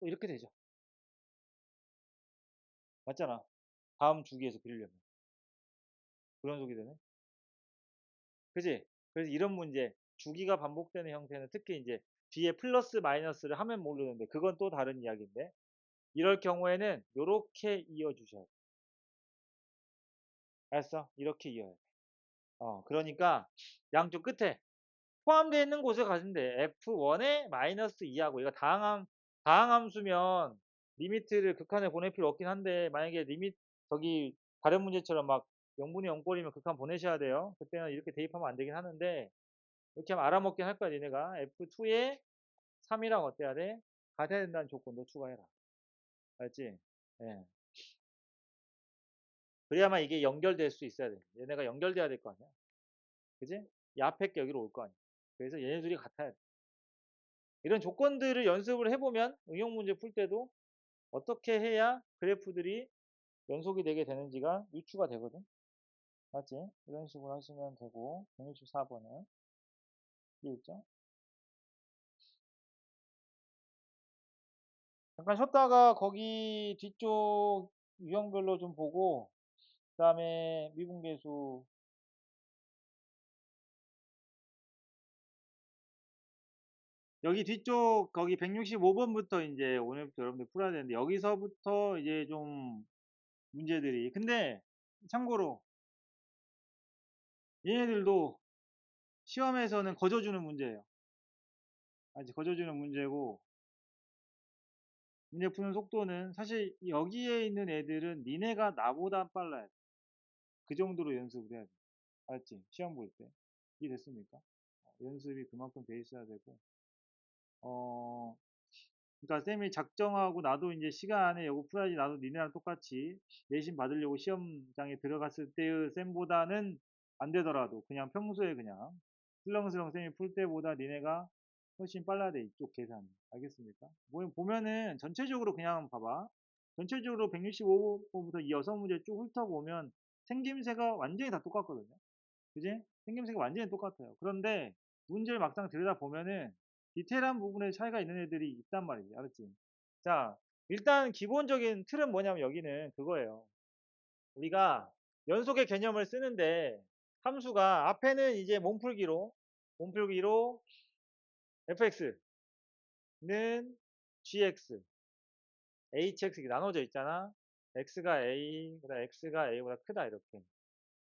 또 이렇게 되죠. 맞잖아. 다음 주기에서 그리려면 그런 속이 되네. 그지? 그래서 이런 문제 주기가 반복되는 형태는 특히 이제 뒤에 플러스 마이너스를 하면 모르는데 그건 또 다른 이야기인데 이럴 경우에는 이렇게 이어주셔야 돼. 알았어? 이렇게 이어야 돼. 그러니까 양쪽 끝에 포함되어 있는 곳에 가시면 돼. F1에 마이너스 2하고 이거 다항함수면 리미트를 극한에 보낼 필요 없긴 한데 만약에 저기 다른 문제처럼 막 0분의 0꼴이면 극한 보내셔야 돼요. 그때는 이렇게 대입하면 안 되긴 하는데 이렇게 하면 알아먹긴 할 거야 니네가. F2에 3이랑 어때야 돼? 같아야 된다는 조건도 추가해라. 알지? 예. 그래야만 이게 연결될 수 있어야 돼. 얘네가 연결돼야 될 거 아니야. 그지? 이 앞에 게 여기로 올 거 아니야. 그래서 얘네들이 같아야 돼. 이런 조건들을 연습을 해보면 응용 문제 풀 때도 어떻게 해야 그래프들이 연속이 되게 되는지가 유추가 되거든. 맞지? 이런 식으로 하시면 되고 164번은 이해했죠? 잠깐 쉬었다가 거기 뒤쪽 유형별로 좀 보고 그 다음에 미분계수 여기 뒤쪽 거기 165번부터 이제 오늘부터 여러분들 풀어야 되는데 여기서부터 이제 좀 문제들이 근데 참고로 얘네들도 시험에서는 거저주는 문제예요. 아직 거저주는 문제고 문제 푸는 속도는 사실 여기에 있는 애들은 니네가 나보다 빨라요. 그 정도로 연습을 해야 돼. 알았지? 시험 볼 때. 이해됐습니까? 연습이 그만큼 돼 있어야 되고 어 그러니까 쌤이 작정하고 나도 이제 시간 안에 요거 풀어야지 나도 니네랑 똑같이 내신 받으려고 시험장에 들어갔을 때의 쌤보다는 안 되더라도 그냥 평소에 그냥 슬렁슬렁 쌤이 풀 때보다 니네가 훨씬 빨라야 돼 이쪽 계산이 알겠습니까? 뭐 보면은 전체적으로 그냥 봐봐 전체적으로 165번부터 이 여섯 문제 쭉 훑어보면 생김새가 완전히 다 똑같거든요 그지? 생김새가 완전히 똑같아요 그런데 문제를 막상 들여다보면은 디테일한 부분에 차이가 있는 애들이 있단 말이지. 알았지? 자, 일단 기본적인 틀은 뭐냐면 여기는 그거예요. 우리가 연속의 개념을 쓰는데 함수가 앞에는 이제 몸풀기로 fx는 gx, hx 이렇게 나눠져 있잖아. x가 a, 그다음 x가 a보다 크다 이렇게.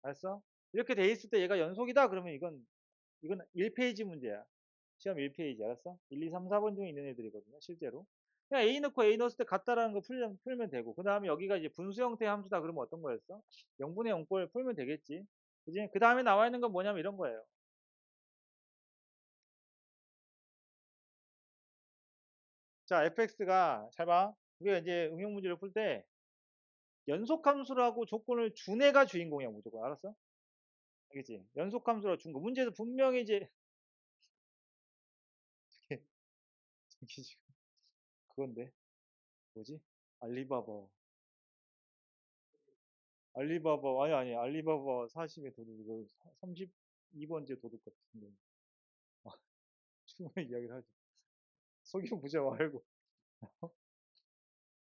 알았어? 이렇게 돼 있을 때 얘가 연속이다 그러면 이건 1페이지 문제야. 시험 1페이지 알았어? 1, 2, 3, 4번 중에 있는 애들이거든요. 실제로. 그냥 A 넣고 A 넣었을 때 같다라는 거 풀면 되고 그 다음에 여기가 이제 분수 형태의 함수다 그러면 어떤 거였어? 0분의 0꼴 풀면 되겠지. 그지? 그 다음에 나와 있는 건 뭐냐면 이런 거예요. 자, fx가 잘 봐. 우리가 이제 응용 문제를 풀 때 연속함수라고 조건을 준 애가 주인공이야 무조건. 알았어? 알겠지? 연속함수라고 준 거. 문제에서 분명히 이제 저기 지금 그건데 뭐지? 알리바바 아니 알리바바 40의 도둑 이거 32번째 도둑 같은데 충분히 이야기를 하죠. 속여보자 말고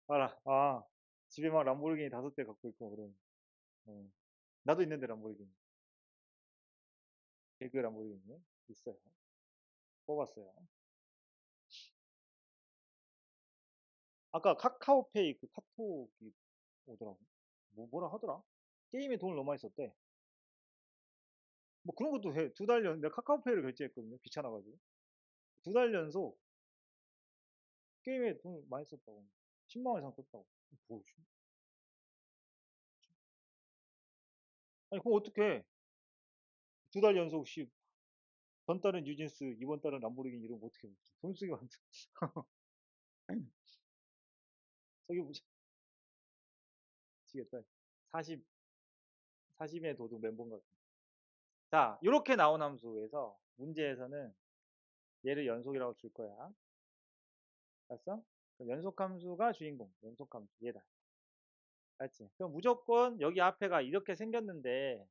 알아. 집에 막 람보르기니 5대 갖고 있고 그런. 어. 나도 있는데 람보르기니. 개그 람보르기니 있어요. 뽑았어요. 아까 카카오페이 그 카톡이 오더라고. 뭐라 하더라? 게임에 돈을 너무 많이 썼대. 뭐 그런 것도 해. 2달 내가 카카오페이를 결제했거든요. 귀찮아가지고. 2달 연속 게임에 돈을 많이 썼다고. 10만 원 이상 썼다고. 뭐, 아니 그럼 어떡해. 2달 연속 전달은 뉴진스, 이번 달은 람보르기니 이러면 어떻게 돈 쓰기 완전 저기 보자. 미치겠다. 40, 40의 도둑 멤버인 것 같아. 자, 이렇게 나온 함수에서 문제에서는 얘를 연속이라고 줄 거야. 알았어? 그럼 연속함수가 주인공. 연속함수 얘다. 알지? 그럼 무조건 여기 앞에가 이렇게 생겼는데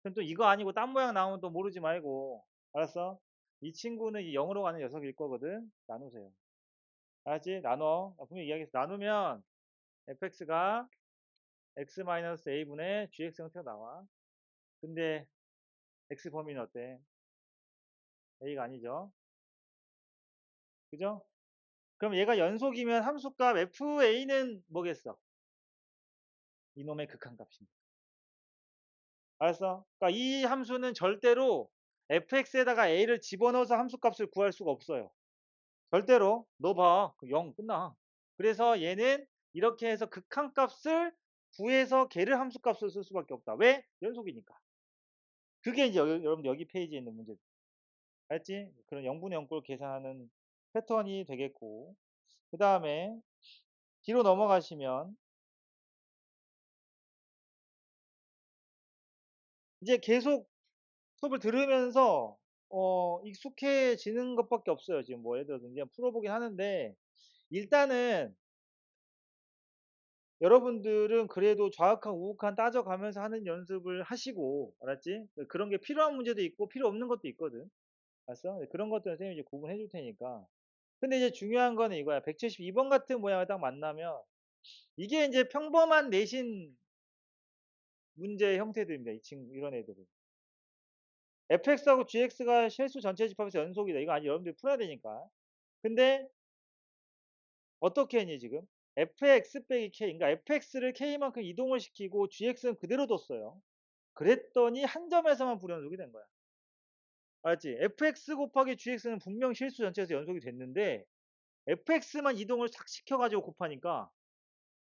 그럼 또 이거 아니고 딴 모양 나오면 또 모르지 말고 알았어? 이 친구는 이 0으로 가는 녀석일 거거든. 나누세요. 알았지? 나눠. 나 분명히 이야기했어. 나누면 fx가 x-a분의 gx 형태가 나와. 근데 x 범위는 어때? a가 아니죠. 그죠? 그럼 얘가 연속이면 함수값 fa는 뭐겠어? 이놈의 극한값입니다. 알았어? 그러니까 이 함수는 절대로 fx에다가 a를 집어넣어서 함수값을 구할 수가 없어요. 절대로. 너 봐. 0 끝나. 그래서 얘는 이렇게 해서 극한값을 구해서 걔를 함수값으로 쓸 수밖에 없다. 왜? 연속이니까. 그게 이제 여러분 여기 페이지에 있는 문제죠. 알지? 그런 0분의 0꼴 계산하는 패턴이 되겠고 그 다음에 뒤로 넘어가시면 이제 계속 수업을 들으면서 익숙해지는 것밖에 없어요. 지금 뭐 예를 들어서 이제 풀어보긴 하는데 일단은 여러분들은 그래도 좌욱한 우욱한 따져가면서 하는 연습을 하시고 알았지? 그런 게 필요한 문제도 있고 필요 없는 것도 있거든. 알았어? 그런 것들은 선생님이 이제 구분해 줄 테니까. 근데 이제 중요한 거는 이거야. 172번 같은 모양을 딱 만나면 이게 이제 평범한 내신 문제 형태들입니다. 이 친구 이런 애들은. fx하고 gx가 실수 전체 집합에서 연속이다. 이거 아직 여러분들이 풀어야 되니까. 근데 어떻게 했니 지금? fx 빼기 k. 그러니까 fx를 k만큼 이동을 시키고 gx는 그대로 뒀어요. 그랬더니 한 점에서만 불연속이 된 거야. 알았지? fx 곱하기 gx는 분명 실수 전체에서 연속이 됐는데 fx만 이동을 싹 시켜가지고 곱하니까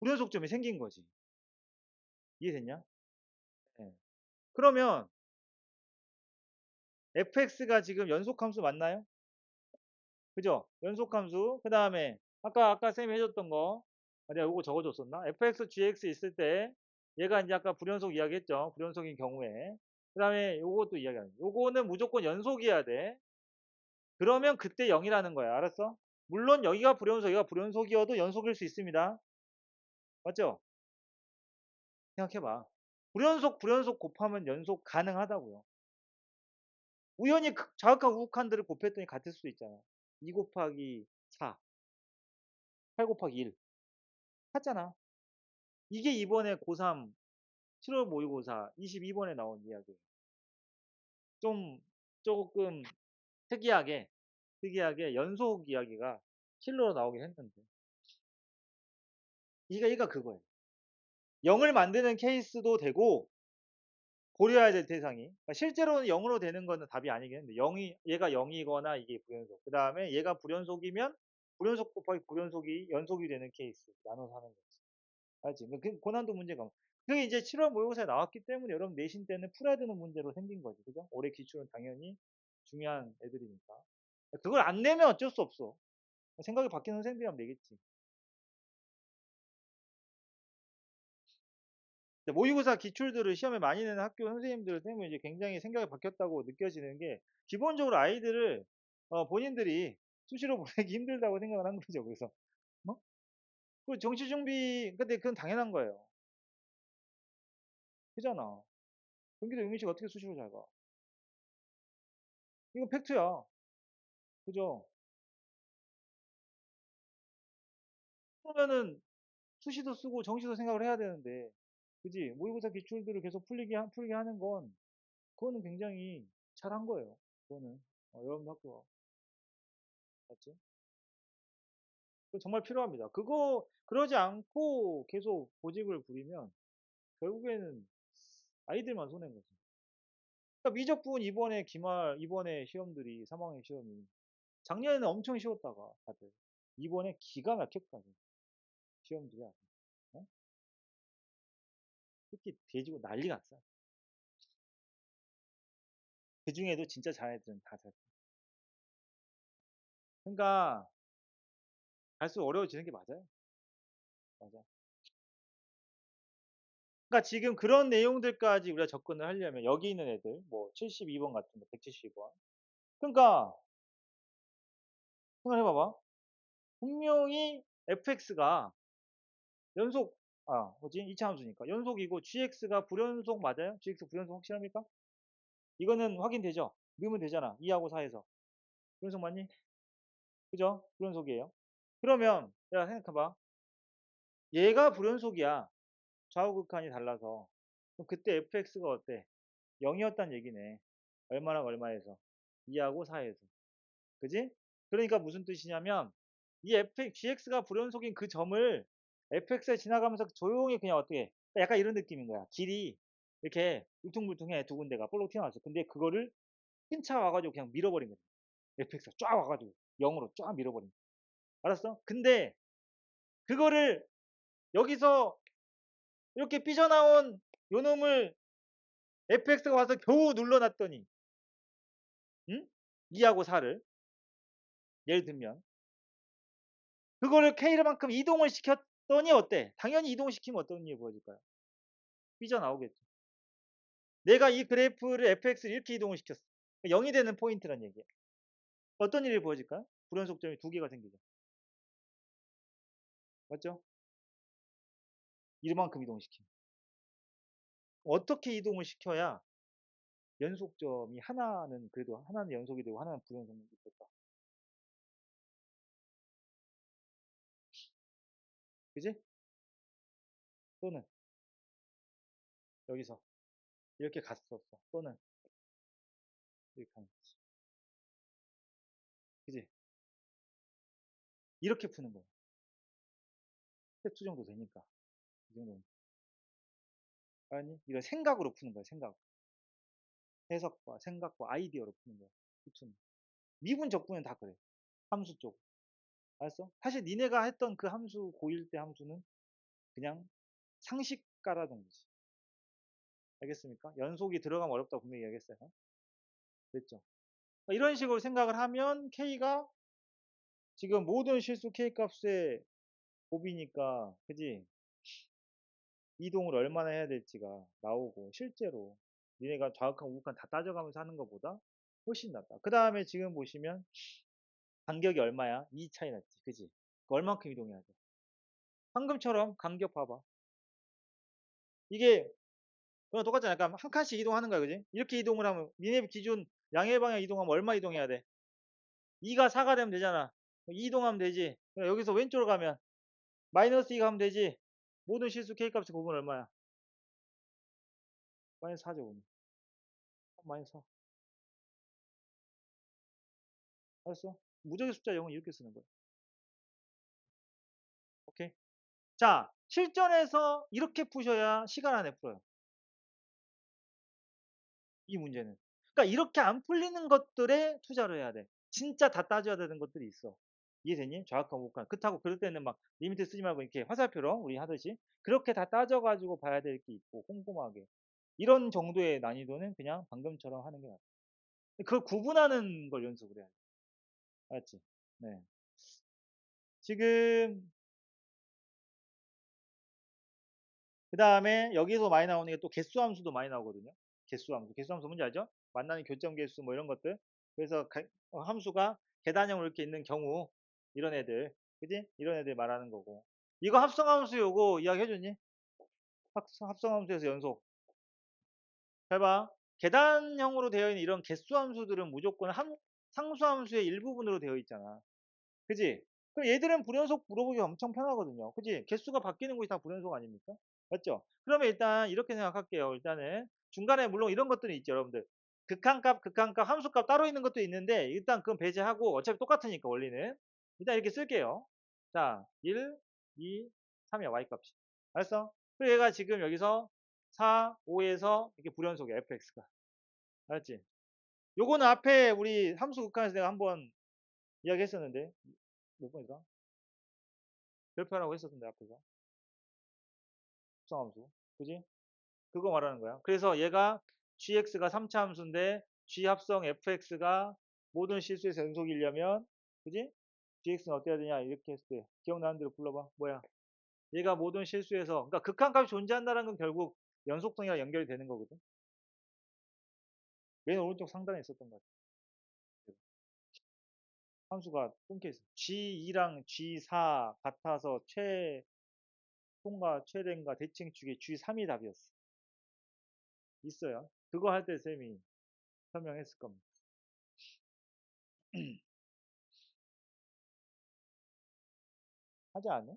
불연속점이 생긴 거지. 이해됐냐? 네. 그러면 fx가 지금 연속함수 맞나요? 그죠? 연속함수. 그 다음에 아까 쌤이 해줬던 거 내가 요거 적어줬었나? fx, gx 있을 때 얘가 이제 아까 불연속 이야기했죠. 불연속인 경우에. 그 다음에 요것도 이야기하는 요거는 무조건 연속이어야 돼. 그러면 그때 0이라는 거야. 알았어? 물론 여기가 불연속, 여기가 불연속이어도 연속일 수 있습니다. 맞죠? 생각해봐. 불연속 곱하면 연속 가능하다고요. 우연히 자극한 우극한들을 곱했더니 같을 수도 있잖아. 2 곱하기 4, 8 곱하기 1. 같잖아. 이게 이번에 고3 7월 모의고사 22번에 나온 이야기예요. 좀 조금 특이하게 연속 이야기가 실로로 나오긴 했는데 이가 그거예요. 0을 만드는 케이스도 되고 고려해야 될 대상이 그러니까 실제로는 0으로 되는 거는 답이 아니긴 했는데 얘가 0이거나 이게 불연속 그 다음에 얘가 불연속이면 불연속 곱하기 불연속이 연속이 되는 케이스 나눠서 하는 거지. 알지? 그 고난도 문제가 그게 이제 7월 모의고사에 나왔기 때문에 여러분 내신 때는 풀어야 되는 문제로 생긴 거지. 그죠? 올해 기출은 당연히 중요한 애들이니까. 그걸 안 내면 어쩔 수 없어. 생각이 바뀌는 선생님들이라면 내겠지. 모의고사 기출들을 시험에 많이 내는 학교 선생님들 때문에 이제 굉장히 생각이 바뀌었다고 느껴지는 게 기본적으로 아이들을 본인들이 수시로 보내기 힘들다고 생각을 한 거죠. 그래서 어? 그 정시 준비 근데 그건 당연한 거예요. 그잖아. 경기도 영민씨가 어떻게 수시로 잘 가? 이거 팩트야. 그죠? 그러면은 수시도 쓰고 정시도 생각을 해야 되는데, 그지? 모의고사 기출들을 계속 풀게 하는 건, 그거는 굉장히 잘한 거예요. 그거는. 여러분 학교가. 맞지? 그거 정말 필요합니다. 그러지 않고 계속 고집을 부리면, 결국에는 아이들만 손해인 거지. 그러니까 미적분 이번에 시험들이, 3학년 시험이, 작년에는 엄청 쉬웠다가, 다들. 이번에 기가 막혔다고. 시험들이. 어? 특히 돼지고 난리 났어. 그 중에도 진짜 잘하는 애들은 다 잘. 그러니까 갈수록 어려워지는 게 맞아요. 맞아. 그러니까 지금 그런 내용들까지 우리가 접근을 하려면 여기 있는 애들 뭐 72번 같은데 172번. 그러니까 생각해봐봐. 분명히 fx가 연속, 뭐지? 2차 함수니까. 연속이고 gx가 불연속 맞아요? gx 불연속 확실합니까? 이거는 확인되죠? 넣으면 되잖아. 2하고 4에서. 불연속 맞니? 그죠? 불연속이에요. 그러면, 야, 생각해봐. 얘가 불연속이야. 좌우 극한이 달라서. 그럼 그때 fx가 어때? 0이었단 얘기네. 얼마랑 얼마에서? 2하고 4에서. 그지? 그러니까 무슨 뜻이냐면, 이 gx가 불연속인 그 점을 fx에 지나가면서 조용히 그냥 어떻게, 약간 이런 느낌인 거야. 길이 이렇게 울퉁불퉁해 두 군데가 볼록 튀어나왔어. 근데 그거를 흰차 와가지고 그냥 밀어버린 거야. fx가 쫙 와가지고 0으로 쫙 밀어버린 거야. 알았어? 근데 그거를 여기서 이렇게 삐져나온 요 놈을 fx가 와서 겨우 눌러놨더니, 응? 2하고 4를 예를 들면 그거를 K만큼 이동을 시켰더니 어때? 당연히 이동시키면 어떤 일이 벌어질까요? 삐져나오겠죠. 내가 이 그래프를 fx를 이렇게 이동을 시켰어. 0이 되는 포인트란 얘기야. 어떤 일이 벌어질까요? 불연속점이 두 개가 생기죠. 맞죠? 이만큼 이동시키면. 어떻게 이동을 시켜야 연속점이 하나는 그래도 하나는 연속이 되고 하나는 불연속이 될까? 그지? 또는 여기서 이렇게 갔었어. 또는 이렇게 가는 거지. 그지? 이렇게 푸는 거야. 스텝 2 정도 되니까. 이 정도는. 아니, 이걸 생각으로 푸는 거야, 생각. 해석과 생각과 아이디어로 푸는 거야. 후투는. 미분 적분은 다 그래. 함수 쪽. 알았어? 사실 니네가 했던 그 함수, 고1 때 함수는 그냥 상식 깔아둔 거지. 알겠습니까? 연속이 들어가면 어렵다고 분명히 얘기했어요. 됐죠? 이런 식으로 생각을 하면 K가 지금 모든 실수 K 값의 곱이니까, 그지? 이동을 얼마나 해야 될지가 나오고, 실제로 니네가 좌극한 우극한 다 따져가면서 하는 것보다 훨씬 낫다. 그 다음에 지금 보시면 간격이 얼마야? 2 차이 났지. 그지? 얼만큼 이동해야 돼? 방금처럼 간격 봐봐. 이게 그건 똑같잖아. 약간 한 칸씩 이동하는 거야. 그지? 이렇게 이동을 하면 니네 기준 양의 방향 이동하면 얼마 이동해야 돼? 2가 4가 되면 되잖아. 2 이동하면 되지. 그럼 여기서 왼쪽으로 가면 마이너스 2 가면 되지. 모든 실수 K값의 곱은 얼마야? 마이너스 4죠. 마이너스 4. 알았어? 무적의 숫자 0은 이렇게 쓰는 거야. 오케이? 자, 실전에서 이렇게 푸셔야 시간 안에 풀어요. 이 문제는. 그러니까 이렇게 안 풀리는 것들에 투자를 해야 돼. 진짜 다 따져야 되는 것들이 있어. 이해되니? 좌악한 우악한. 그렇다고 그럴 때는 막 리미트 쓰지 말고 이렇게 화살표로 우리 하듯이 그렇게 다 따져가지고 봐야 될 게 있고 꼼꼼하게. 이런 정도의 난이도는 그냥 방금처럼 하는 게 낫다. 그걸 구분하는 걸 연습을 해야 돼. 알았지? 네. 지금 그 다음에 여기서 많이 나오는 게 또 개수 함수도 많이 나오거든요. 개수 함수. 개수 함수 뭔지 알죠? 만나는 교점 개수 뭐 이런 것들. 그래서 함수가 계단형으로 이렇게 있는 경우 이런 애들. 그지? 이런 애들 말하는 거고. 이거 합성함수 요거 이야기 해줬니? 합성함수에서 연속. 잘 봐. 계단형으로 되어 있는 이런 개수 함수들은 무조건 상수함수의 일부분으로 되어 있잖아. 그지? 그럼 얘들은 불연속 물어보기 엄청 편하거든요. 그지? 개수가 바뀌는 것이 다 불연속 아닙니까? 맞죠? 그러면 일단 이렇게 생각할게요. 일단은 중간에 물론 이런 것들이 있죠, 여러분들. 극한값, 극한값, 함수값 따로 있는 것도 있는데 일단 그건 배제하고 어차피 똑같으니까 원리는 일단 이렇게 쓸게요. 자, 1, 2, 3이야, y값이. 알았어? 그리고 얘가 지금 여기서 4, 5에서 이렇게 불연속이야, fx가. 알았지? 요거는 앞에 우리 함수 극한에서 내가 한번 이야기했었는데 몇 번이다? 별표라고 했었는데 앞에서 합성함수 그지? 그거 말하는 거야. 그래서 얘가 gx가 3차 함수인데 g 합성 fx가 모든 실수에서 연속이려면 그지? gx는 어때야 되냐 이렇게 했을 때 기억나는 대로 불러봐. 뭐야? 얘가 모든 실수에서 그러니까 극한값이 존재한다는 건 결국 연속성이랑 연결이 되는 거거든. 맨 오른쪽 상단에 있었던 것 같아. 함수가 끊겨 있어. G2랑 G4 같아서 최소인가 최대인가 대칭축에 G3이 답이었어. 있어요. 그거 할 때 쌤이 설명했을 겁니다. 하지 않아요?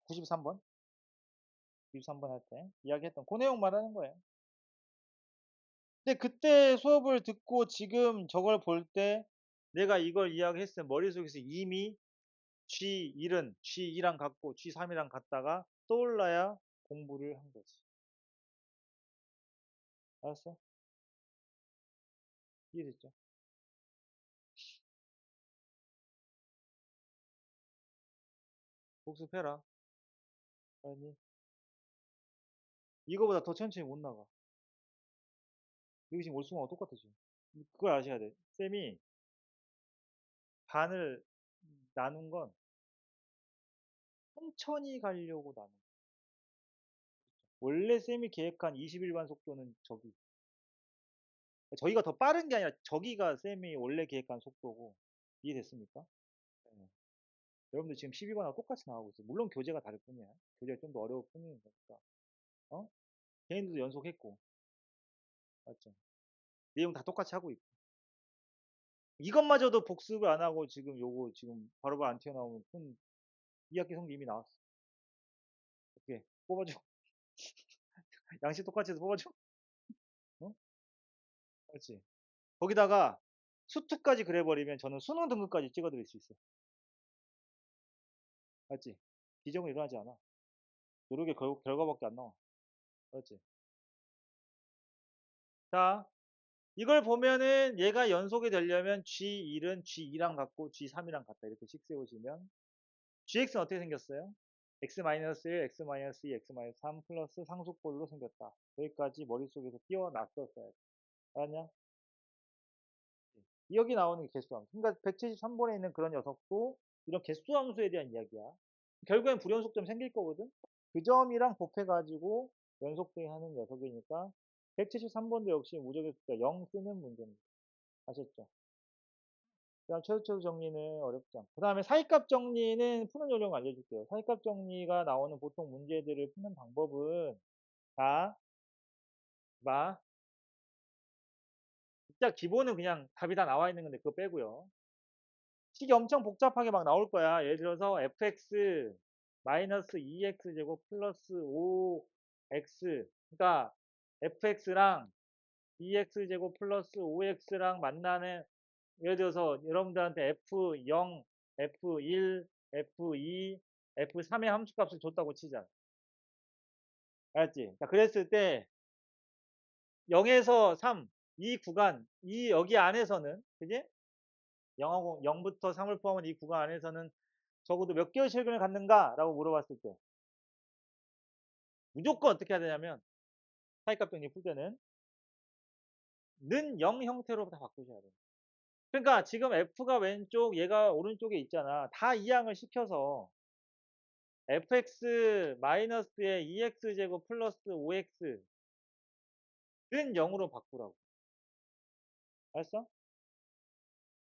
93번? 93번 할 때 이야기했던 그 내용 말하는 거예요. 근데 그때 수업을 듣고 지금 저걸 볼 때 내가 이걸 이야기했으면 머릿속에서 이미 G1은 G2랑 같고 G3이랑 같다가 떠올라야 공부를 한 거지. 알았어? 이해됐죠? 복습해라. 아니, 이거보다 더 천천히 못 나가. 여기 지금 올수가 똑같아, 지금. 그걸 아셔야 돼. 쌤이 반을 나눈 건 천천히 가려고 나눈 거야. 원래 쌤이 계획한 21반 속도는 저기가 더 빠른 게 아니라 저기가 쌤이 원래 계획한 속도고. 이해됐습니까? 네. 여러분들 지금 12반하고 똑같이 나가고 있어요. 물론 교재가 다를 뿐이야. 교재가 좀 더 어려울 뿐인 거니까. 어? 개인들도 연속했고. 맞죠? 내용 다 똑같이 하고 있고. 이것마저도 복습을 안 하고 지금 요거 지금 바로바로 안 튀어나오면 푼 2학기 성적 이미 나왔어. 어떻게 뽑아줘? 양식 똑같이 해서 뽑아줘? 어? 그렇지. 거기다가 수투까지 그래버리면 저는 수능 등급까지 찍어드릴 수 있어요. 맞지? 비정은 일어나지 않아. 노력의 결과밖에 안 나와. 그렇지? 자, 이걸 보면은 얘가 연속이 되려면 G1은 G2랑 같고 G3이랑 같다. 이렇게 식 세우시면 GX는 어떻게 생겼어요? X-1, X-2, X-3 플러스 상수꼴로 생겼다. 여기까지 머릿속에서 띄워놨었어요. 알았냐? 여기 나오는 게 개수함수. 그러니까 173번에 있는 그런 녀석도 이런 개수함수에 대한 이야기야. 결국엔 불연속점 생길 거거든? 그 점이랑 곱해가지고 연속되게 하는 녀석이니까 173번도 역시 무적의 숫자 0 쓰는 문제입니다. 아셨죠? 그 다음 최우철 정리는 어렵지 않고. 그 다음에 사이값 정리는 푸는 요령 알려줄게요. 사이값 정리가 나오는 보통 문제들을 푸는 방법은 자, 봐. 진짜 기본은 그냥 답이 다 나와 있는 건데 그거 빼고요. 식이 엄청 복잡하게 막 나올 거야. 예를 들어서 fx 마이너스 2x 제곱 플러스 5x. 그러니까 fx랑 2x 제곱 플러스 5x랑 만나는 예를 들어서 여러분들한테 f0, f1, f2, f3의 함수값을 줬다고 치자. 알았지? 자, 그랬을 때 0에서 3, 이 구간, 이 여기 안에서는 그지? 0하고 0부터 3을 포함한 이 구간 안에서는 적어도 몇 개의 실근을 갖는가? 라고 물어봤을 때 무조건 어떻게 해야 되냐면 사이값 정리 풀 때는 는 0 형태로 다 바꾸셔야 돼요. 그러니까 지금 f가 왼쪽 얘가 오른쪽에 있잖아. 다 이항을 시켜서 fx 마이너스의 2x제곱 플러스 5x는 0으로 바꾸라고. 알았어?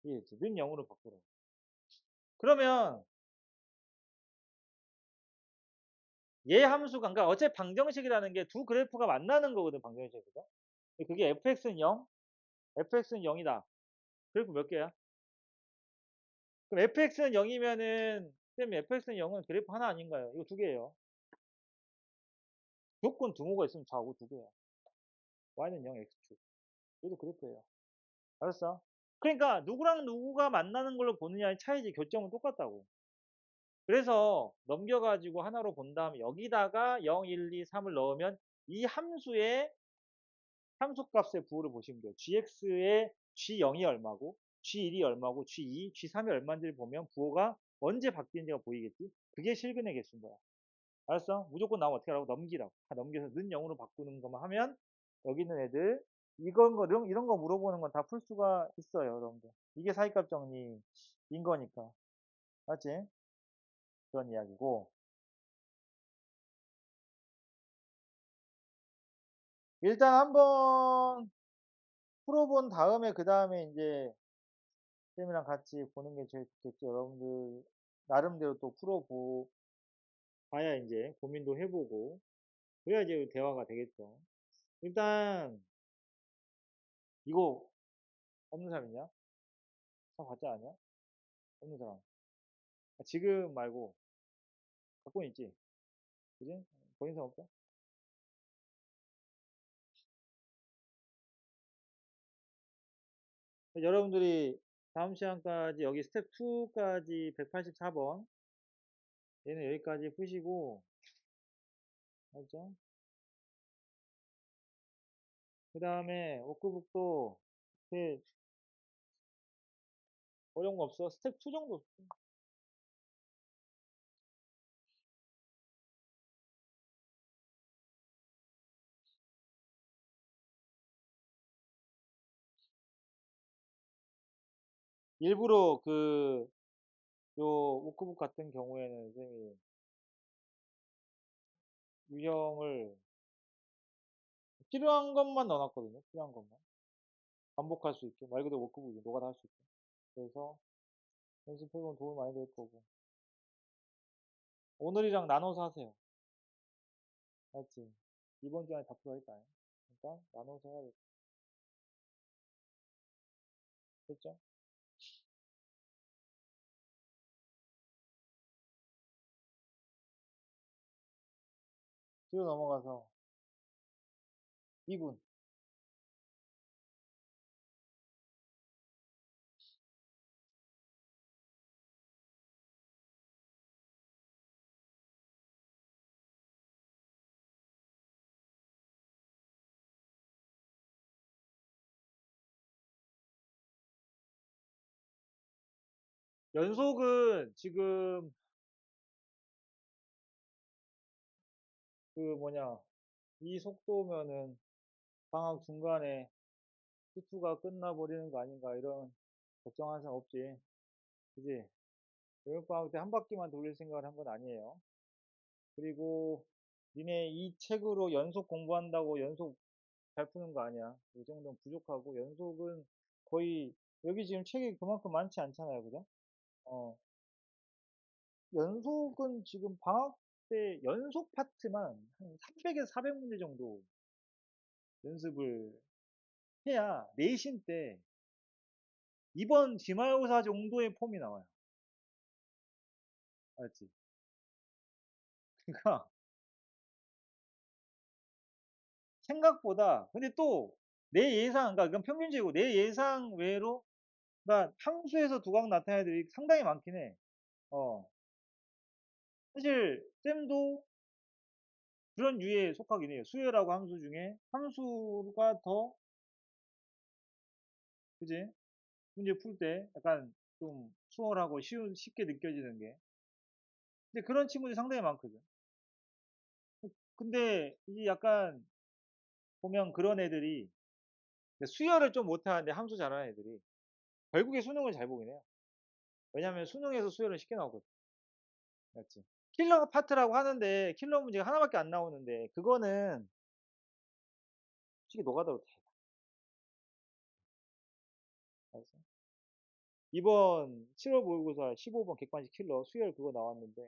이해했지? 는 0으로 바꾸라고. 그러면 얘 함수가 그러니까 어차피 방정식이라는 게 두 그래프가 만나는 거거든. 방정식에서. 그게 fx는 0, fx는 0이다. 그래프 몇 개야? 그럼 fx는 0이면은 쌤 fx는 0은 그래프 하나 아닌가요? 이거 두 개예요. 조건 등호가 있으면 좌우 두 개야. y는 0, x축. 얘도 그래프예요. 알았어? 그러니까 누구랑 누구가 만나는 걸로 보느냐의 차이지 교점은 똑같다고. 그래서 넘겨가지고 하나로 본 다음에 여기다가 0, 1, 2, 3을 넣으면 이 함수의 함수값의 부호를 보시면 돼요. gx의 g0이 얼마고 g1이 얼마고 g2, g3이 얼마인지를 보면 부호가 언제 바뀌는지가 보이겠지? 그게 실근의 개수인 거야. 알았어? 무조건 나오면 어떻게 하라고? 넘기라고. 다 넘겨서 는 0으로 바꾸는 것만 하면 여기 있는 애들 이런 거 물어보는 건 다 풀 수가 있어요, 여러분들. 이게 사이값 정리인 거니까. 맞지? 그런 이야기고. 일단 한번 풀어본 다음에 그 다음에 이제 쌤이랑 같이 보는 게 제일 좋겠죠. 여러분들 나름대로 또 풀어보 봐야 이제 고민도 해보고 그래야 이제 대화가 되겠죠. 일단 이거 없는 사람 있냐? 다 봤지 않냐? 없는 사람. 아, 지금 말고 갖고는 있지. 그지? 버린 사람 없어? 여러분들이 다음 시간까지 여기 스텝 2까지 184번 얘는 여기까지 푸시고 알죠? 그 다음에 워크북도 이렇게 어려운 거 없어? 스텝 2 정도. 일부러 요 워크북 같은 경우에는 선생님이 유형을 필요한 것만 넣어놨거든요. 필요한 것만. 반복할 수 있게. 말 그대로 워크북이 노가다 할 수 있게. 그래서 연습해보면 도움이 많이 될 거고. 오늘이랑 나눠서 하세요. 알지? 이번 주 안에 다 풀어야겠다. 그러니까 나눠서 해야 겠죠? 뒤로 넘어가서 2분. 연속은 지금 그 뭐냐 이 속도면은 방학 중간에 투투가 끝나버리는 거 아닌가 이런 걱정하는 사람 없지. 그지? 여름방학 때 한 바퀴만 돌릴 생각을 한 건 아니에요. 그리고 니네 이 책으로 연속 공부한다고 연속 잘 푸는 거 아니야. 이 정도는 부족하고 연속은 거의 여기 지금 책이 그만큼 많지 않잖아요. 그죠? 어, 연속은 지금 방학 때 연속 파트만 한 300에서 400문제 정도 연습을 해야 내신 때 이번 기말고사 정도의 폼이 나와요. 알지? 그러니까 생각보다 근데 또 내 예상 그러니까 이건 평균적이고 내 예상 외로 그러니까 함수에서 두각 나타낸 애들이 상당히 많긴 해. 어. 사실 쌤도 그런 유에 속하긴 해요. 수열하고 함수 중에 함수가 더 그지? 문제 풀 때 약간 좀 수월하고 쉽게 느껴지는 게. 근데 그런 친구들이 상당히 많거든. 근데 이 약간 보면 그런 애들이 수열을 좀 못하는데 함수 잘하는 애들이 결국에 수능을 잘 보긴 해요. 왜냐면 수능에서 수열은 쉽게 나오거든. 맞지? 킬러 파트라고 하는데 킬러 문제가 하나밖에 안 나오는데 그거는 솔직히 노가다로 돼. 알았어? 이번 7월 모의고사 15번 객관식 킬러 수열 그거 나왔는데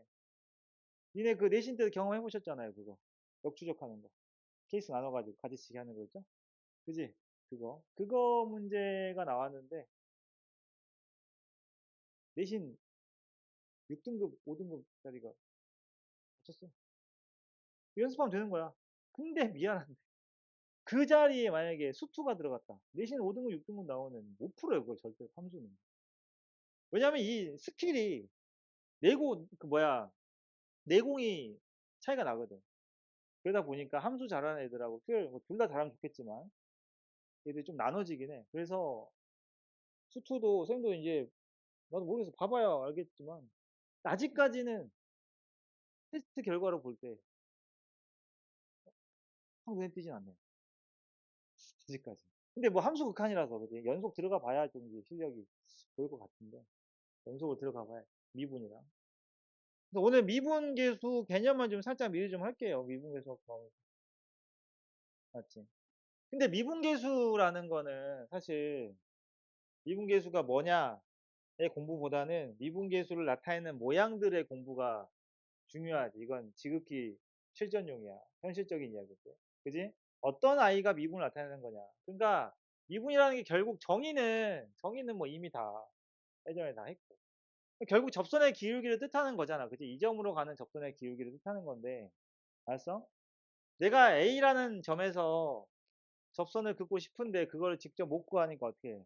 니네 그 내신 때도 경험해 보셨잖아요. 그거 역추적하는 거 케이스 나눠가지고 가지치기 하는 거 있죠? 그지? 그거 문제가 나왔는데 내신 6등급 5등급짜리가 맞췄어. 연습하면 되는 거야. 근데 미안한데 그 자리에 만약에 수투가 들어갔다. 내신 5등급 6등급 나오면 못 풀어요. 그걸 절대 함수는. 왜냐면 이 스킬이 그 뭐야 내공이 차이가 나거든. 그러다 보니까 함수 잘하는 애들하고 수열 둘 다 잘하면 좋겠지만 애들이 좀 나눠지긴 해. 그래서 수투도 쌤도 이제 나도 모르겠어. 봐봐야 알겠지만 아직까지는 테스트 결과로 볼 때 확 눈에 띄진 않네. 아직까지. 근데 뭐 함수 극한이라서 그지? 연속 들어가 봐야 좀 이제 실력이 보일 것 같은데 연속으로 들어가 봐야 미분이랑. 그래서 오늘 미분 계수 개념만 좀 살짝 미리 좀 할게요. 미분 계수 맞지? 근데 미분계수라는 거는 사실 미분계수가 뭐냐의 공부보다는 미분계수를 나타내는 모양들의 공부가 중요하지. 이건 지극히 실전용이야. 현실적인 이야기지. 그지? 어떤 아이가 미분을 나타내는 거냐. 그러니까 미분이라는 게 결국 정의는 뭐 이미 다 예전에 다 했고. 결국 접선의 기울기를 뜻하는 거잖아. 그지? 이 점으로 가는 접선의 기울기를 뜻하는 건데. 알았어? 내가 A라는 점에서 접선을 긋고 싶은데 그걸 직접 못 구하니까 어떻게 해?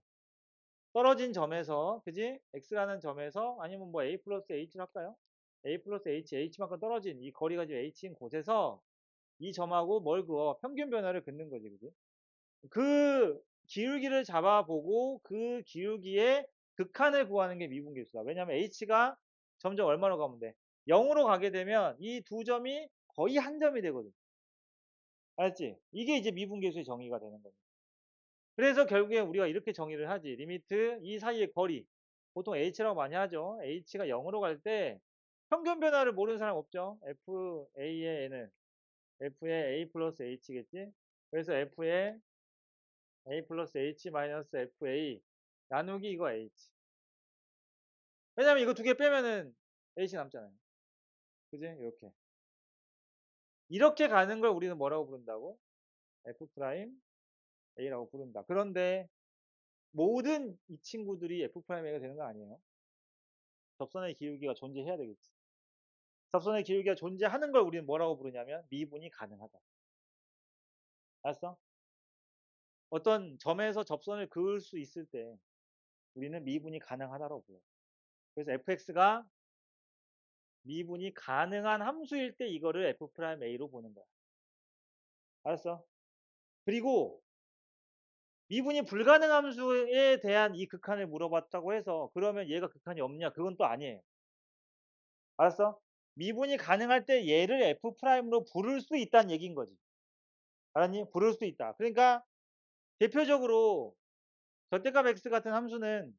떨어진 점에서, 그지? X라는 점에서 아니면 뭐 A 플러스 H를 할까요? A 플러스 H, H만큼 떨어진 이 거리가 지금 H인 곳에서 이 점하고 뭘 그어? 평균 변화를 긋는 거지, 그지? 그 기울기를 잡아보고 그 기울기의 극한을 구하는 게 미분계수다. 왜냐하면 H가 점점 얼마로 가면 돼? 0으로 가게 되면 이 두 점이 거의 한 점이 되거든. 알았지? 이게 이제 미분계수의 정의가 되는 거지. 그래서 결국에 우리가 이렇게 정의를 하지. 리미트 이 사이의 거리. 보통 H라고 많이 하죠. H가 0으로 갈 때 평균 변화를 모르는 사람 없죠. FA의 N은 F의 A 플러스 H겠지? 그래서 F의 A 플러스 H 마이너스 FA 나누기 이거 H. 왜냐면 이거 두 개 빼면은 H 남잖아요. 그지? 이렇게. 이렇게 가는 걸 우리는 뭐라고 부른다고? F 프라임 A라고 부른다. 그런데 모든 이 친구들이 F 프라임 A가 되는 거 아니에요? 접선의 기울기가 존재해야 되겠지. 접선의 기울기가 존재하는 걸 우리는 뭐라고 부르냐면 미분이 가능하다. 알았어? 어떤 점에서 접선을 그을 수 있을 때 우리는 미분이 가능하다고 불러요. 그래서 fx가 미분이 가능한 함수일 때 이거를 f'A로 보는 거야. 알았어? 그리고 미분이 불가능 함수에 대한 이 극한을 물어봤다고 해서 그러면 얘가 극한이 없냐? 그건 또 아니에요. 알았어? 미분이 가능할 때 얘를 f'으로 부를 수 있다는 얘기인 거지. 알았니? 부를 수 있다. 그러니까 대표적으로 절대값 x 같은 함수는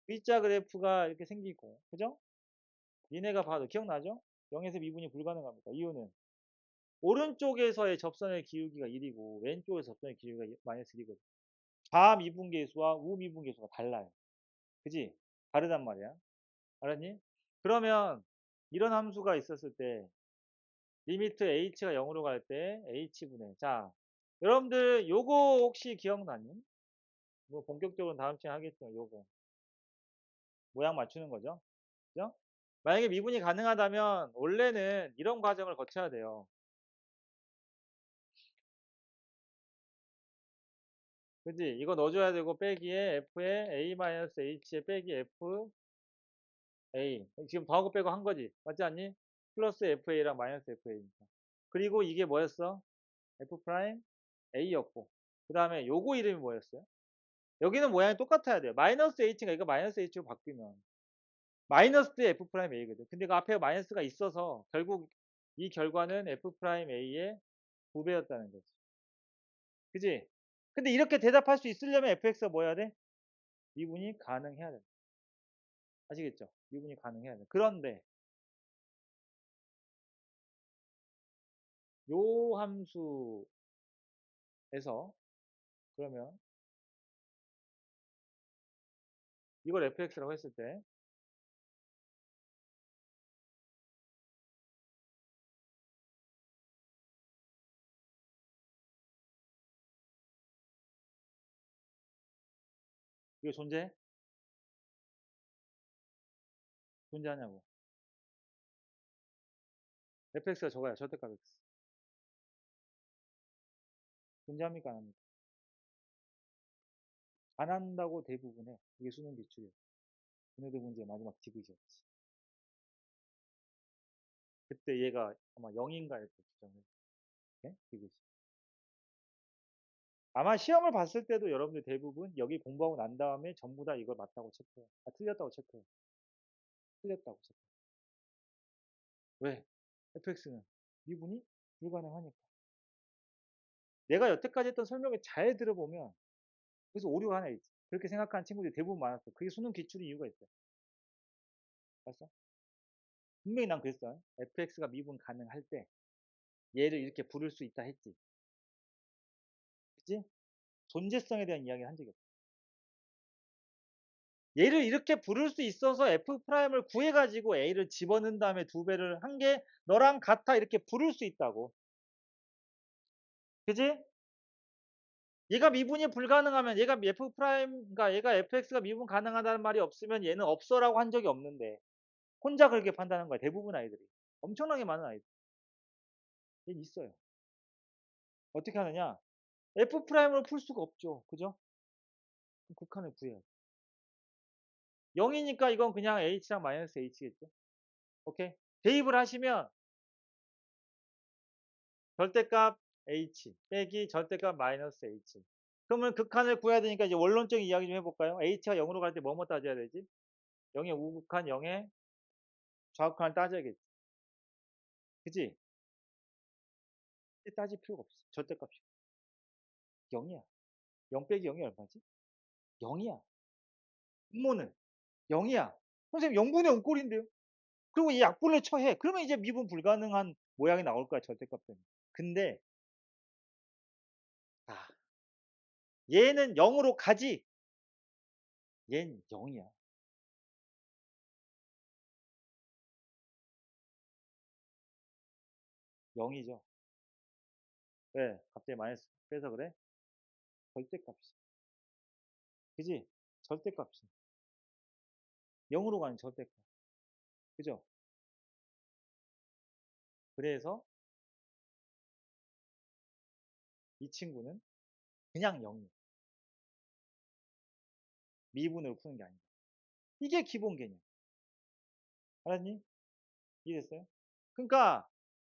V자 그래프가 이렇게 생기고, 그죠? 니네가 봐도 기억나죠? 0에서 미분이 불가능합니다. 이유는 오른쪽에서의 접선의 기울기가 1이고 왼쪽에서 접선의 기울기가 마이너스 1이거든. 좌미분계수와 우미분계수가 달라요. 그지? 다르단 말이야. 알았니? 그러면 이런 함수가 있었을 때 리미트 h가 0으로 갈 때 h분의 자 여러분들 요거 혹시 기억나니? 뭐 본격적으로 다음 주에 하겠지만 요거 모양 맞추는 거죠. 그죠? 만약에 미분이 가능하다면 원래는 이런 과정을 거쳐야 돼요. 그지? 이거 넣어줘야 되고 빼기에 f에 a-h에 빼기 f a 지금 더하고 빼고 한 거지 맞지 않니? 플러스 fa랑 마이너스 fa니까 그리고 이게 뭐였어? f 프라임 a였고 그 다음에 요거 이름이 뭐였어요? 여기는 모양이 똑같아야 돼요. 마이너스 h가 이거 마이너스 h로 바뀌면 마이너스 f 프라임 a거든. 근데 그 앞에 마이너스가 있어서 결국 이 결과는 f 프라임 a의 2배였다는 거지. 그지? 근데 이렇게 대답할 수 있으려면 fx가 뭐 해야 돼? 미분이 가능해야 돼. 아시겠죠? 미분이 가능해야 돼. 그런데 요 함수에서 그러면 이걸 fx라고 했을 때 이거 존재해? 존재하냐고. fx가 저거야. 절대값 x. 존재합니까? 안 합니까? 안 한다고 대부분 해. 이게 수능 기출이야. 얘네들 문제 마지막 디귿이었지. 그때 얘가 아마 0인가 이렇게 주장을 해. 디귿이. 아마 시험을 봤을 때도 여러분들 대부분 여기 공부하고 난 다음에 전부 다 이걸 맞다고 체크해. 아, 틀렸다고 체크해. 틀렸다고 체크해. 왜? fx는 미분이 불가능하니까. 내가 여태까지 했던 설명을 잘 들어보면 그래서 오류가 하나 있지. 그렇게 생각하는 친구들이 대부분 많았어. 그게 수능 기출이 이유가 있어. 봤어? 분명히 난 그랬어. fx가 미분 가능할 때 얘를 이렇게 부를 수 있다 했지. 그지? 존재성에 대한 이야기를 한 적이 없어. 얘를 이렇게 부를 수 있어서 F'을 구해가지고 A를 집어넣은 다음에 2배를 한 게 너랑 같아 이렇게 부를 수 있다고. 그지? 얘가 미분이 불가능하면 얘가 F 그러니까 얘가 fx가 미분 가능하다는 말이 없으면 얘는 없어라고 한 적이 없는데 혼자 그렇게 판단한 거야. 대부분 아이들이. 엄청나게 많은 아이들. 얘는 있어요. 어떻게 하느냐? F'으로 풀 수가 없죠. 그죠? 그럼 극한을 구해야 돼. 0이니까 이건 그냥 h랑 마이너스 h겠죠. 오케이? 대입을 하시면 절대값 h 빼기 절대값 마이너스 h. 그러면 극한을 구해야 되니까 이제 원론적인 이야기 좀 해볼까요? h가 0으로 갈 때 뭐뭐 따져야 되지? 0의 우극한, 0의 좌극한을 따져야겠지. 그지? 따질 필요가 없어. 절대값이. 0이야. 0 빼기 0이 얼마지? 0이야. 분모는 0이야. 선생님 0분의 0 꼴인데요? 그리고 이 약분을 처해. 그러면 이제 미분 불가능한 모양이 나올 거야. 절대값 때문에. 근데 아, 얘는 0으로 가지. 얘는 0이야. 0이죠. 왜? 갑자기 마이너스 빼서 그래? 절대값이. 그지? 절대값이. 0으로 가는 절대값. 그죠? 그래서 이 친구는 그냥 0이야. 미분으로 푸는 게 아니다. 이게 기본 개념. 알았니? 이해됐어요? 그러니까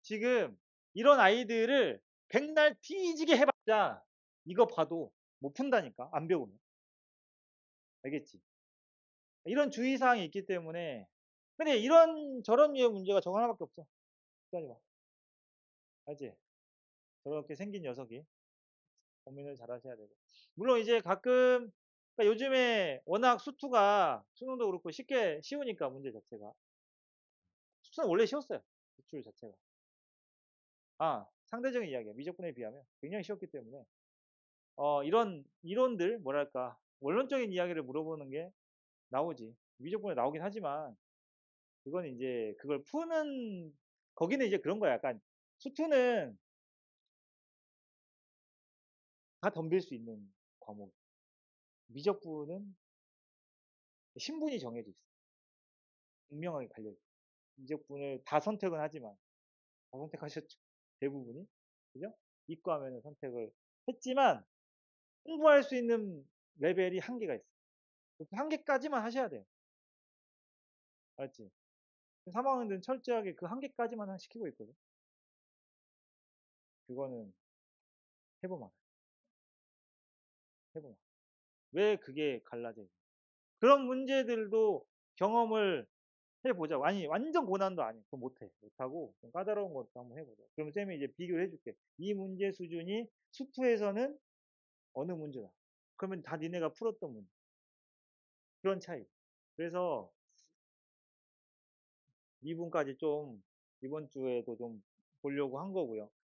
지금 이런 아이들을 백날 뒤지게 해봤자 이거 봐도 못 푼다니까. 안 배우면. 알겠지? 이런 주의사항이 있기 때문에 근데 이런 저런 류의 문제가 저거 하나밖에 없어. 기다려봐. 알지? 저렇게 생긴 녀석이 고민을 잘 하셔야 되고. 물론 이제 가끔 그러니까 요즘에 워낙 수능도 그렇고 쉽게 쉬우니까 문제 자체가. 수능 원래 쉬웠어요. 기출 자체가. 상대적인 이야기야. 미적분에 비하면 굉장히 쉬웠기 때문에 이런 이론들 뭐랄까 원론적인 이야기를 물어보는 게 나오지. 미적분에 나오긴 하지만 그건 이제 그걸 푸는 거기는 이제 그런 거야. 약간 수투는 다 덤빌 수 있는 과목. 미적분은 신분이 정해져 있어. 분명하게 갈려 있어. 미적분을 다 선택은 하지만 다 선택하셨죠. 대부분이. 그죠? 이과하면 선택을 했지만 공부할 수 있는 레벨이 한계가 있어. 그 한계까지만 하셔야 돼요. 알았지? 3학년들은 철저하게 그 한계까지만 시키고 있거든. 그거는 해보면 알아. 해보면 알아. 왜 그게 갈라져 있는 그런 문제들도 경험을 해보자고. 아니, 완전 고난도 아니야. 그거 못해. 못하고, 좀 까다로운 것도 한번 해보자. 그럼 쌤이 이제 비교를 해줄게. 이 문제 수준이 수투에서는 어느 문제다. 그러면 다 니네가 풀었던 문제. 그런 차이. 그래서 이분까지 좀, 이번 주에도 좀 보려고 한 거고요.